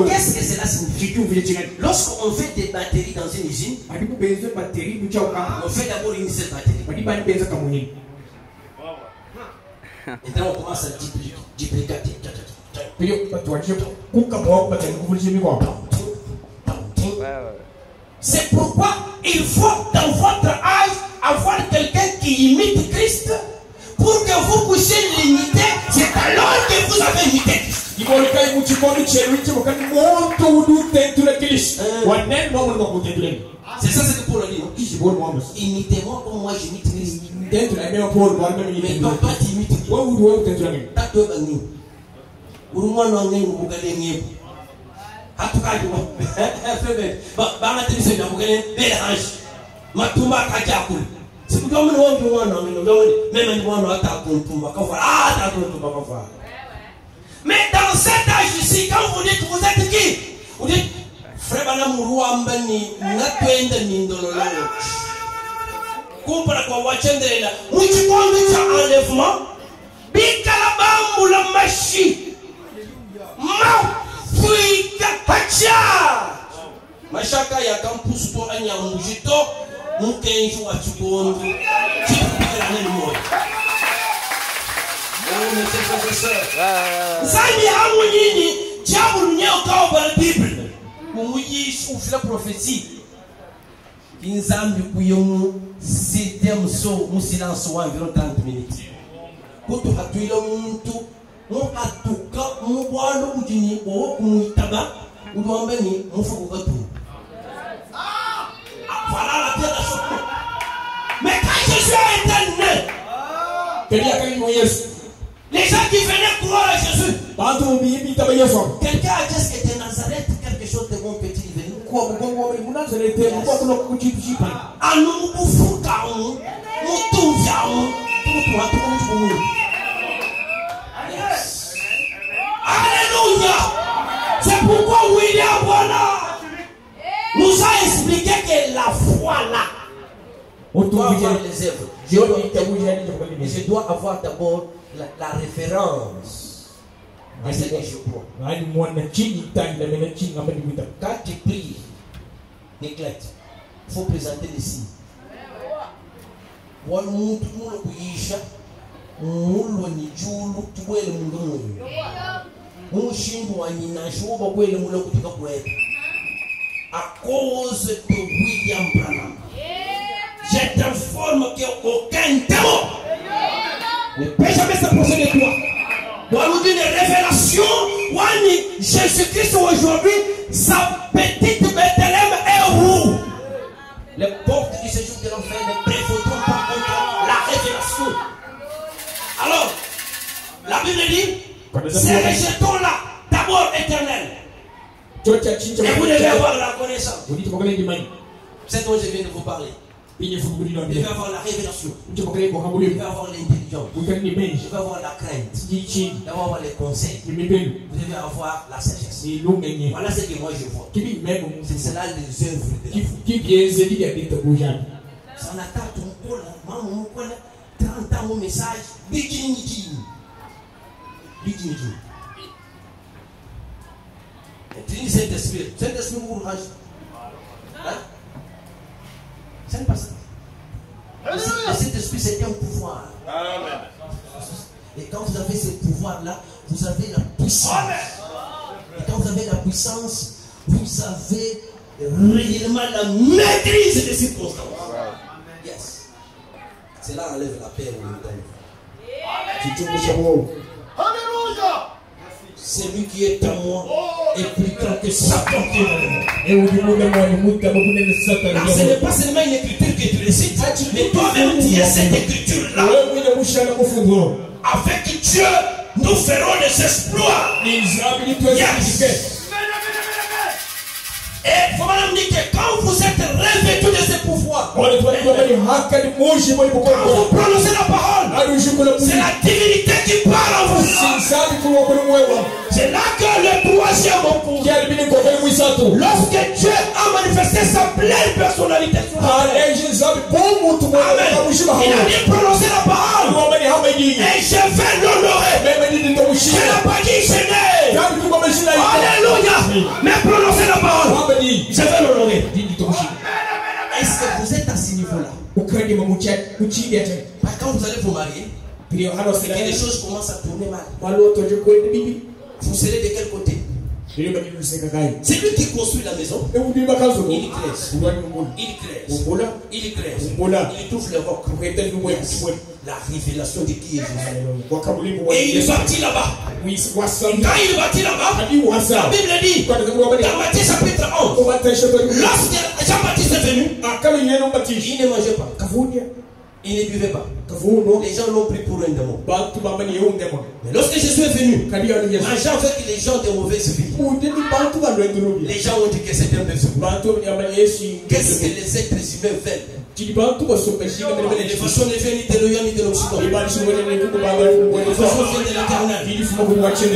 Qu'est-ce que cela signifie? Lorsqu'on fait des batteries dans une usine, on fait d'abord une seule batterie. Maintenant on commence à duplicater. C'est pourquoi il faut dans votre âge avoir quelqu'un qui imite Christ pour que vous puissiez l'imiter. C'est alors que vous avez imité Christ. C'est ça ce que Paul a dit. Imitez-moi comme moi j'imite Christ. Mais toi tu imites Christ. Mais dans cet âge ici, quand vous dites vous êtes qui? Vous dites frère Banam Rouambani, Natwenda Nindololo. Compara kwa wachendelela. Mwichikondi cha enlèvement. Bikalabambu la machi. Fuika hacha. Machaka ya campus to anyamujito mukenju wa chukondo kipira nani moyo. Zani hamu nyinyi jabu nyeo kao ba Bible. Mumuyishi ufila prophétie. Kinzambi kuyomu sitem so mu silence wa environ 30 minutes. Kutu hatuila muntu mu atuka mu bwalo kujini o muitaba udombe ni mufuku gatu. Voilà la pierre à choc. Mais quand Jésus a été né, les gens qui venaient croire à Jésus, quelqu'un a dit que de Nazareth, quelque chose de bon petit est venu. Ah nous nous foutons, nous tombons, alléluia. C'est pourquoi William voilà nous a expliqué que la foi là, on doit avoir les œuvres. Je dois avoir d'abord la référence à ce que je crois. Quand tu pries, néglect, il faut présenter les signes. À cause de William Branham, je t'informe qu'aucun démon ne peut jamais s'approcher de toi. Doit nous dire une révélation. Jésus-Christ aujourd'hui, sa petite Bethléem est où? Les portes du séjour de l'enfer ne prévaudront pas contre la révélation. Alors, la Bible dit, ces rejetons-là, d'abord éternel. Et vous devez avoir la connaissance. C'est dont je viens de vous parler. Vous devez avoir la révélation. Vous devez avoir l'intelligence. Vous devez avoir la crainte. Vous devez avoir les conseils. Vous devez avoir la sagesse. Voilà ce que moi je vois. C'est cela les œuvres de la foi. Ça n'attend ton 30 ans mon message. Bikini. Trinité Saint-Esprit. Saint-Esprit vous range. Hein? Ça n'est pas ça. Le Saint-Esprit, c'est un pouvoir. Amen. Et quand vous avez ce pouvoir-là, vous avez la puissance. Amen. Et quand vous avez la puissance, vous avez réellement la maîtrise des circonstances. Amen. Yes. Cela enlève la paix au monde. Alléluia. Celui qui est à moi est plus grand que Satan qui est en moi. Car ce n'est pas seulement une écriture que tu récites, mais toi-même tu as cette écriture-là. Avec Dieu, nous ferons des exploits. Yes. Et il faut me dire que quand vous êtes revêtus de ce pouvoir, quand vous prononcez la parole, c'est la divinité qui parle en vous. C'est là que le troisième pouvoir, lorsque Dieu a manifesté sa pleine personnalité sur la terre, il a dit prononcer la parole et je vais l'honorer. Je n'ai pas dit gêner. Alléluia. Mais prononcer la parole, je vais l'honorer. Est-ce que vous êtes à ce niveau-là? Quand vous allez vous marier, c'est que les choses commencent à tourner mal. Vous serez de quel côté? C'est lui qui construit la maison. Il crèche. Il trouve le roc. La révélation de qui est Jésus. Et il bâtit là-bas. Quand il bâtit là-bas, la Bible dit dans Matthieu chapitre 11, lorsque Jean-Baptiste est venu, il ne mangeait pas. Il ne buvait pas. Les gens l'ont pris pour un démon. Mais lorsque Jésus est venu, mangeant avec les gens de mauvaise vie, les gens ont dit que c'était un démon. Qu'est-ce que les êtres humains veulent? Les façons ne viennent ni de l'Orient ni de l'Occident. Les façons viennent de l'éternel.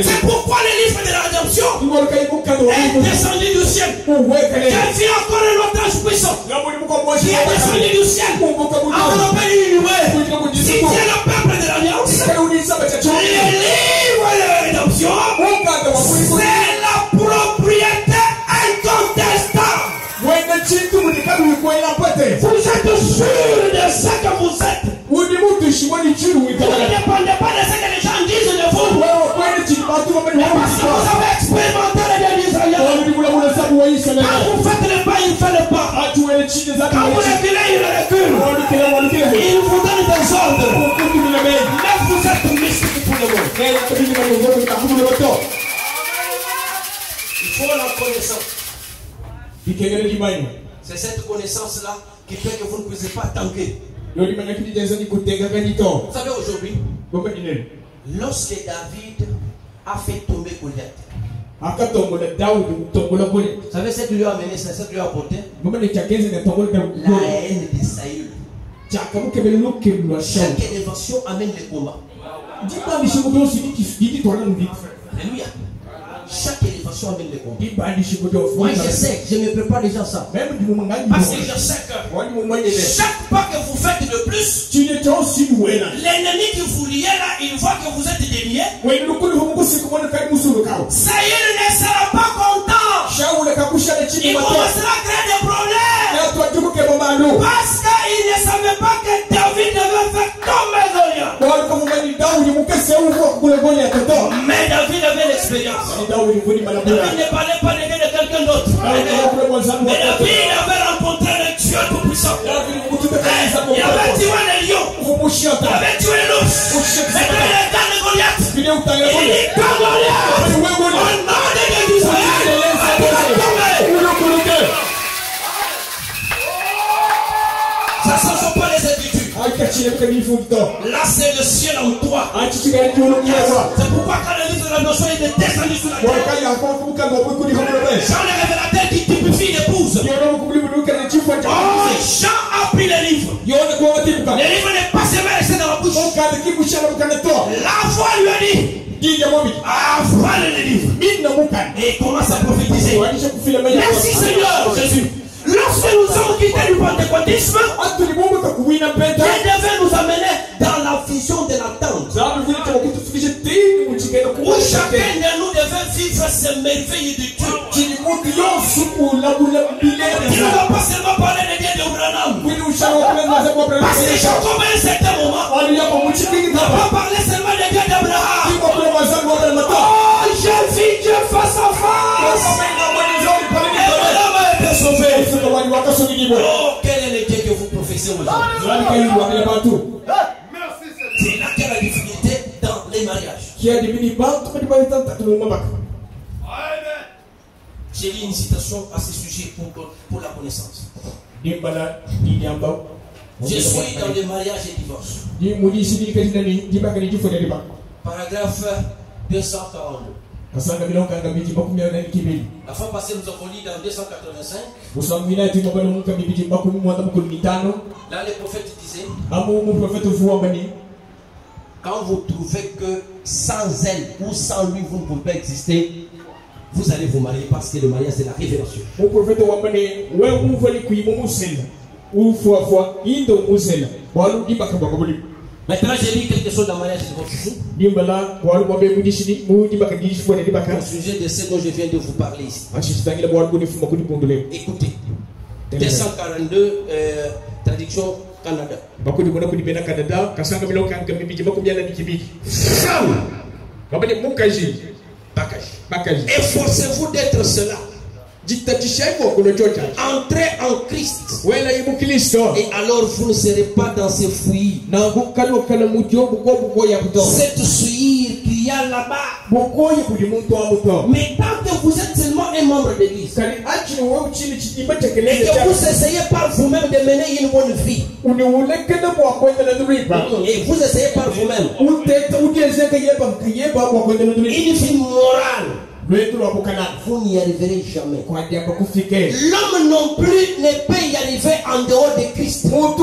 C'est pourquoi le livre de la rédemption est descendu du ciel. Quel vit encore un autre ange puissant qui est descendu du ciel enveloppé d'une nuée. Si tu es le peuple de l'Alliance, le livre de la rédemption, c'est la propriété incontestable. Quand vous reculez, il recule. Il vous donne des ordres. Mais vous êtes mystique pour le monde. Il faut la connaissance. C'est cette connaissance-là qui fait que vous ne pouvez pas tanker. Vous savez, aujourd'hui, lorsque David a fait tomber Goliath, vous savez ce qui lui a amené, c'est ce qui lui a apporté la haine de Saül. Chaque élévation amène le combat. Alléluia. Chaque élévation amène le combat. Moi je sais, je me prépare déjà ça. Parce que je sais que chaque pas que vous faites de plus, l'ennemi qui vous liait là, il voit que vous êtes déliés. Saül ne sera pas content. Il commencera à créer des problèmes. Parce qu'il ne savait pas que David devait faire tomber Goliath. Mais David avait l'expérience. David ne parlait pas de quelqu'un d'autre. Mais David avait rencontré le Dieu tout-puissant. Il avait tué les lions. Il avait tué l'ours. C'était le temps de Goliath. Il dit quand Goliath, au nom de Dieu d'Israël, ça ne sont pas les habitudes. Là c'est le ciel en toi. C'est pourquoi quand le livre de la notion est descendu sur la terre, Jean le révélateur qui typifie l'épouse. Oh, Jean a pris le livre. Le livre n'est pas seulement resté dans la bouche. La voix lui a dit, avale le livre. Et il commence à prophétiser. Merci Seigneur Jésus. Lorsque nous sommes quittés du pentecôtisme, Dieu devait nous amener dans la vision de l'attente. Où chacun de nous devait vivre ces merveilles de Dieu. Il ne va pas seulement parler des dieux de Branham. Parce que Jacob à un certain moment n'a pas parlé seulement des dieux d'Abraham. Oh, j'ai vu Dieu face à face. Sauvé. Oh, quel est le Dieu que vous professez aujourd'hui? C'est là qu'il y a la difficulté dans les mariages. J'ai lu une citation à ce sujet pour la connaissance. Je suis dans les mariages et divorces. Paragraphe 242. La fois passée, nous avons lu dans 285. Là, le prophète disait, quand vous trouvez que sans elle ou sans lui, vous ne pouvez pas exister, vous allez vous marier parce que le mariage, c'est la révélation. Maintenant, j'ai lu quelque chose dans le mariage de votre ici. Au sujet de ce dont je viens de vous parler ici. Écoutez. 242, traduction Canada. Efforcez-vous d'être cela. Entrez en Christ. Et alors vous ne serez pas dans ces fouilles. Cette souillure qu'il y a là-bas. Mais tant que vous êtes seulement un membre d'église et que vous essayez par vous-même de mener une bonne vie, et vous essayez par vous-même une vie morale, vous n'y arriverez jamais. L'homme non plus ne peut y arriver en dehors de Christ. Comme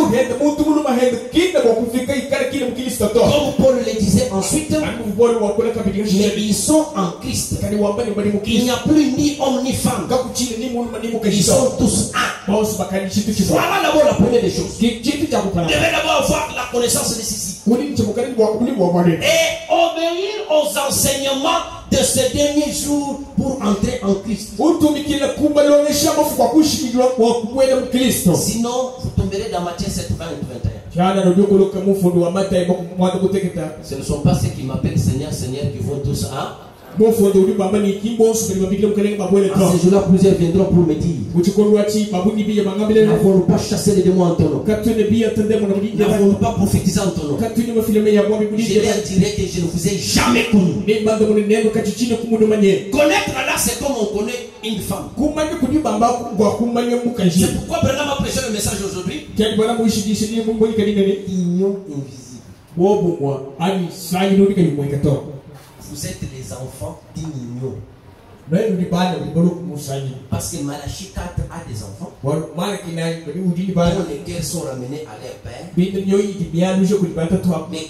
Paul le disait ensuite, mais ils sont en Christ. Il n'y a plus ni homme ni femme. Ils sont tous un. Voilà d'abord la première des choses. Vous devez d'abord avoir la connaissance de ceci et obéir aux enseignements de ces derniers jours pour entrer en Christ. Sinon, vous tomberez dans Matthieu 7, 20 et 21. Ce ne sont pas ceux qui m'appellent Seigneur, Seigneur qui vont tous à À ce jour-là, plusieurs viendront pour me dire: n'avons-nous pas chassé les démons en ton nom? N'avons-nous pas prophétisé en ton nom? Je leur dirai que je ne vous ai jamais connu. Connaître Allah, c'est comme on connaît une femme. C'est pourquoi Branham a prêché le message aujourd'hui. Union invisible. Vous êtes les enfants d'une union. Parce que Malachie 4 a des enfants dont les cœurs sont ramenés à leur père. Mais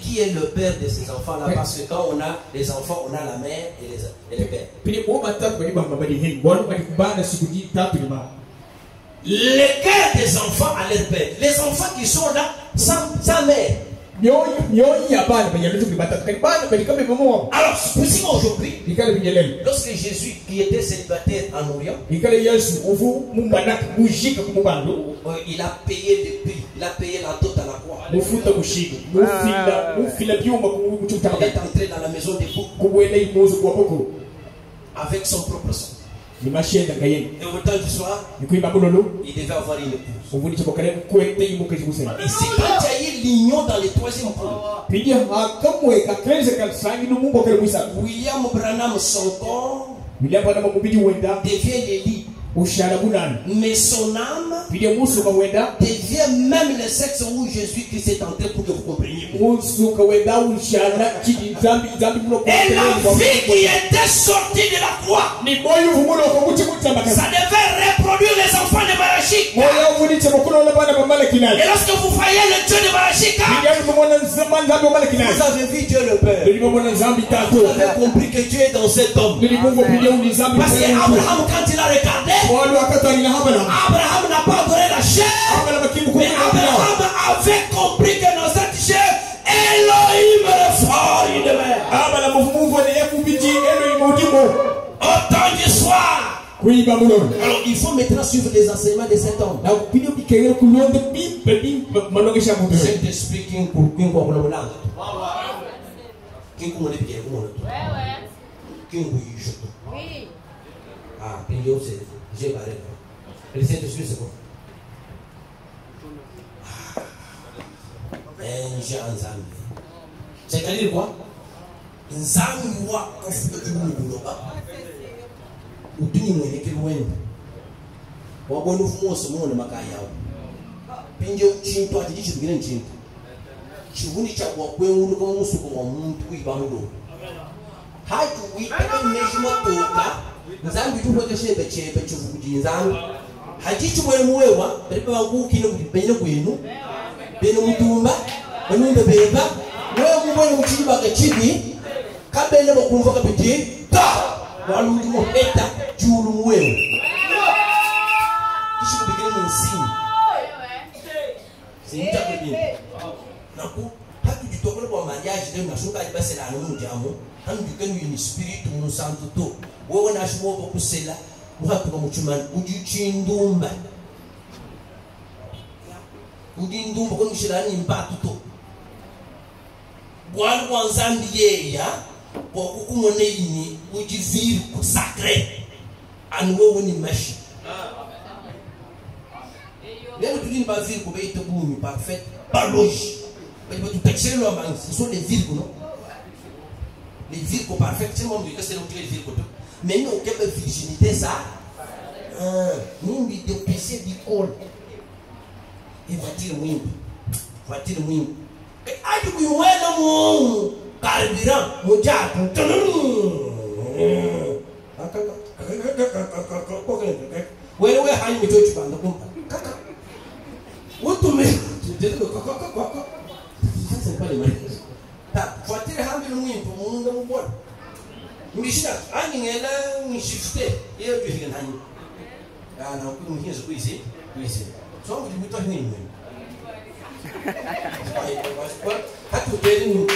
qui est le père de ces enfants-là? Parce que quand on a les enfants, on a la mère et le père. Les cœurs des enfants à leur père. Les enfants qui sont là sans mère. Alors, si aujourd'hui, lorsque Jésus, qui était célibataire en Orient, il a payé le prix, il a payé la dot à la croix. Il est entré dans la maison des boucs avec son propre sang. Et au temps du soir, il devait avoir une épouse. Et c'est quand il y a eu l'union dans les troisième pôles. William Branham, son corps devient le lit. Mais son âme devient même le sexe où Jésus-Christ est entré, pour que vous compreniez. Et la vie qui était sortie de la croix, ça devait reproduire les enfants de Malachie. Et lorsque vous voyez le Dieu de Malachie, vous avez vu Dieu le Père. Vous avez compris que Dieu est dans cet homme. Parce qu'Abraham, quand il a regardé, Abraham n'a pas donné la chair, mais Abraham avait compris que dans cette chair, Elohim le fort, il devait. Au temps du soir. Alors il faut maintenant suivre les enseignements de cet homme. Saint-Esprit qui j'ai parlé. Et le Saint-Esprit, c'est quoi? C'est-à-dire quoi? Nzambi wa kafuka tubuloba. Utuni mweleke lwendo. Wabona ufumose mone makaya. Pinje uchinto ati chibigire nchinto. Chivuni cha kwa kwenu kama musuko wa muntu kuibamulo. Hatu witaka meshimo toka. Nzambi tuhoje shebe chebe chuvuji nzambi. Hajichu mwe muwewa, balipa banguki no bino kwenu. Bino mutumba, banumbe beba. Wewe mubone muchiba kachibi. Kabele bakumva kapiti. Ta! Walundi mo heta julu muwewa. Kishiku bigire nsini. Sinita kwebini. Naku hatu jitokole kwa mariage leo nashuka ajibasela no mujamu. Hanu dukenu yini spirit mu santo to. Wewe nashuwa kusela muhatuka muchumani ujichindumba. Udindumba kwa mshirani mpatu to. Bwana kwa nzambi yeya kwa kukumone ini ujiviri kusakre. Anwewe ni meshi. Leo tulini ba viri ko beito bumi parfait par logique. Mais tu t'excelles lo man, ce sont des virgules non? Les virgules parfaites, c'est moi que c'est le virgule. Mais nous quelle virginité ça? Nous de PC d'école. Et voiture mouille. Et a du coup mon carburant, mon jack. Where hang me to band the what to me? C'est pas les mariages. Ta voiture hang me mouille pour mon nom. Mishina, angela, mishifte, et you can hang. And I'll put here so easy. So we talk him. How to get in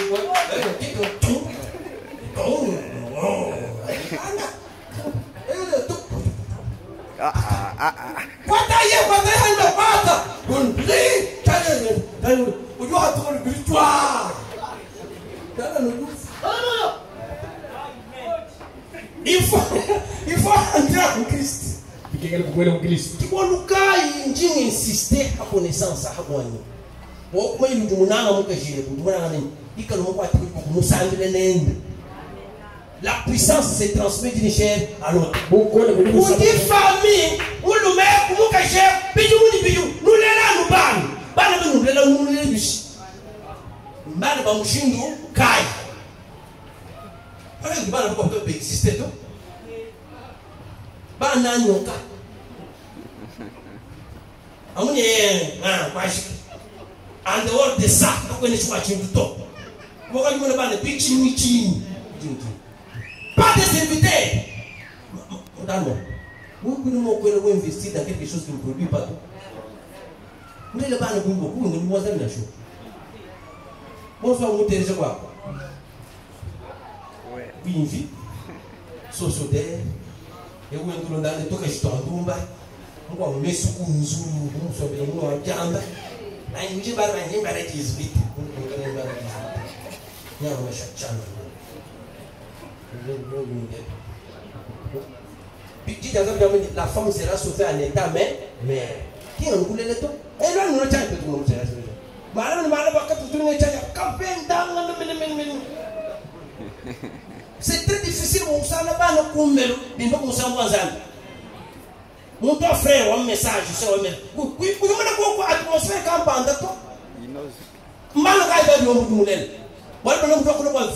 what are you? What the hell? The father? Would you have to go to the en Christ. Tu vois, Lucas, il insistait à connaissance. La puissance se transmet d'une chair à l'autre. Pour des familles, où le maire, pour nous cacher, nous les là, en dehors de ça, pas de serviteurs. Vous pouvez investir dans quelque chose qui ne produit pas tout. Vous n'avez pas beaucoup, vous n'avez pas de choses. Bonsoir, vous êtes quoi? Oui, une vie. Sosodaire. Et vous êtes dans le temps que je suis en Dumba. Vous avez mis sous une zoom, vous avez mis un jamba. Je ne sais pas si vous avez 18. Il y a un chaque la femme sera sauvée en état, mais qui a voulu le temps? Et là, nous ne savons pas tout le monde. C'est très difficile, on ne sait pas mon toi frère, un message, vous avez atmosphère quand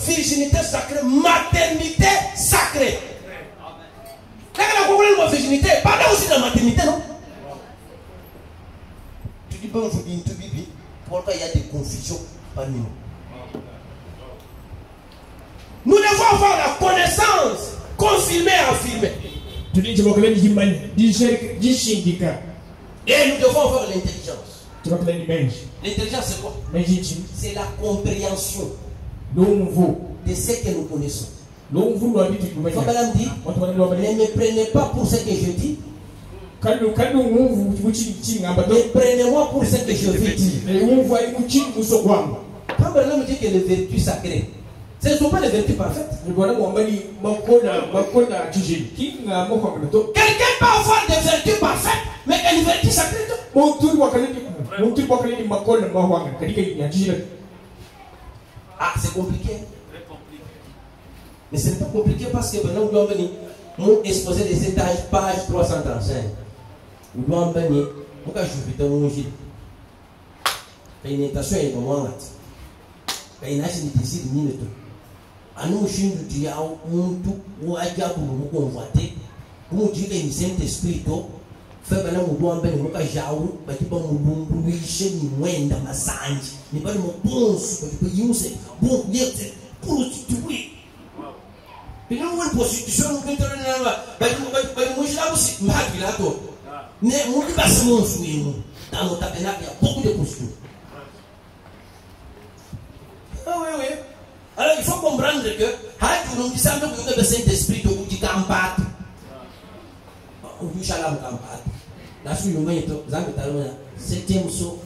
virginité sacrée, maternité sacrée. La virginité, pas aussi la maternité, non? Tu dis, bon, vous dites, pourquoi il y a des confusions parmi nous? Nous devons avoir la connaissance, confirmée et affirmée. Et nous devons avoir l'intelligence. L'intelligence, c'est quoi? C'est la compréhension de ce que nous connaissons. Fabala dit, ne me prenez pas pour ce que je dis. Mais prenez-moi pour ce que je veux dire. Quand l'homme dit que les vertus sacrées, ce ne sont pas les vertus parfaites. Quelqu'un peut avoir des vertus parfaites, mais une vertu sacrée. Ah, c'est compliqué. Mais ce n'est pas compliqué parce que maintenant, nous devons venir nous exposer des étages, page 335. Nous devons venir, nous devons jouer dans une intention et dans mon acte. Il y a une décision de minute. À nous, je suis dit, à nous, ou à dire pour nous convoiter, pour nous dire que le Saint-Esprit, fait maintenant, nous devons venir, nous devons jaou, parce que nous devons nous richer, nous devons dans ma sange, nous devons nous bon, bon, pour nous tuer. Et nous, la prostitution, nous devons dans nos tabernacles, il y a beaucoup de prostitutions. Ah oui. Alors il faut comprendre que, nous disons que vous avez le Saint-Esprit, vous dites qu'empat. Vous dites chalam qu'empat. Là, je suis le maître, vous avez septième saut,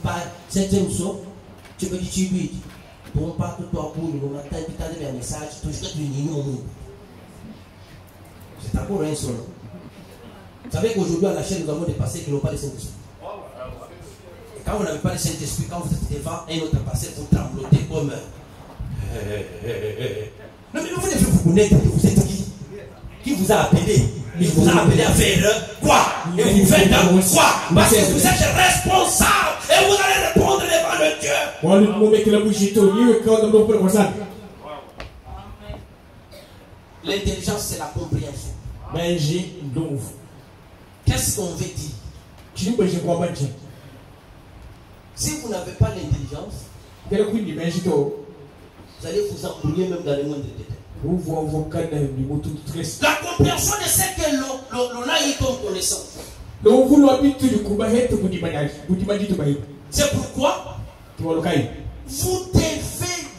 tu peux dire, tu lui dis, ton pas tout toi pour nous, matin, tu as un message, tu as une union. C'est encore un seul. Vous savez qu'aujourd'hui, à la chaîne, nous avons des passés qui n'ont pas le Saint-Esprit. Et quand vous n'avez pas le Saint-Esprit, quand vous êtes devant un autre passé, vous tremblotez comme. Non, mais vous connaissez, vous êtes qui? Qui vous a appelé? Il vous a appelé à faire quoi? Et vous faites quoi? Parce que vous êtes responsable et vous allez répondre devant le Dieu. L'intelligence, c'est la compréhension. Qu'est-ce qu'on veut dire? Si vous n'avez pas l'intelligence, vous allez vous embrouiller même dans les moindres détails. La compréhension de ce que l'on a eu comme connaissance. C'est pourquoi vous devez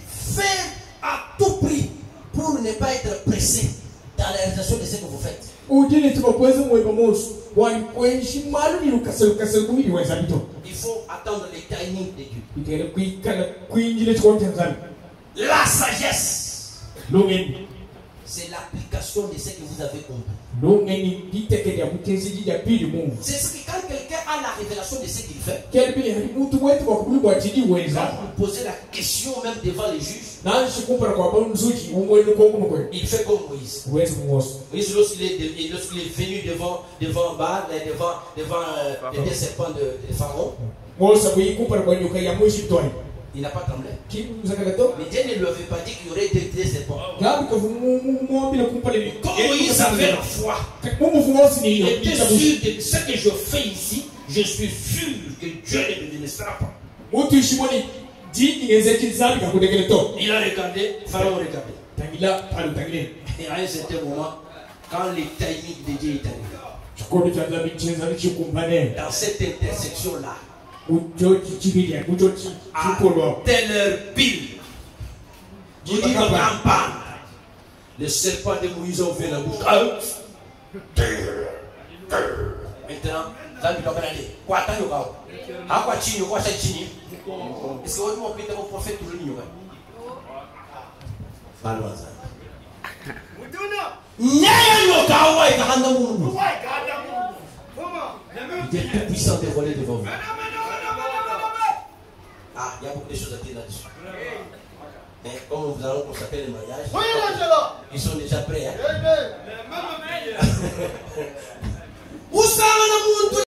faire à tout prix pour ne pas être pressé dans la réalisation de ce que vous faites. Il faut attendre le timing de Dieu. La sagesse, c'est l'application révélation de ce que vous avez compris. C'est ce que quand quelqu'un a la révélation de ce qu'il fait, vous posez la question même devant les juges. Il fait comme Moïse. Moïse, lorsqu'il est venu devant Baal, devant les serpents de Pharaon, il n'a pas tremblé. Mais Dieu ne lui avait pas dit qu'il y aurait des serpents. Comme Moïse avait la foi, il était sûr que ce que je fais ici, je suis sûr que Dieu ne me laissera pas. Il a regardé, Pharaon regardait. Et à un certain moment, quand le timing de Dieu est arrivé, dans cette intersection-là, à telle heure pile, il dit campagne. Le serpent de Moïse a ouvert la bouche. Maintenant, ça lui doit aller. Quoi attendre à quoi chini, quoi ça chini? Est-ce que vous m'avez dit mon prophète tout le monde? Balwaza. Il est tout puissant de voler devant vous. Ah, il y a beaucoup de choses à dire là-dessus. Mais comme nous allons consacrer le mariage, ils sont déjà prêts. Hein?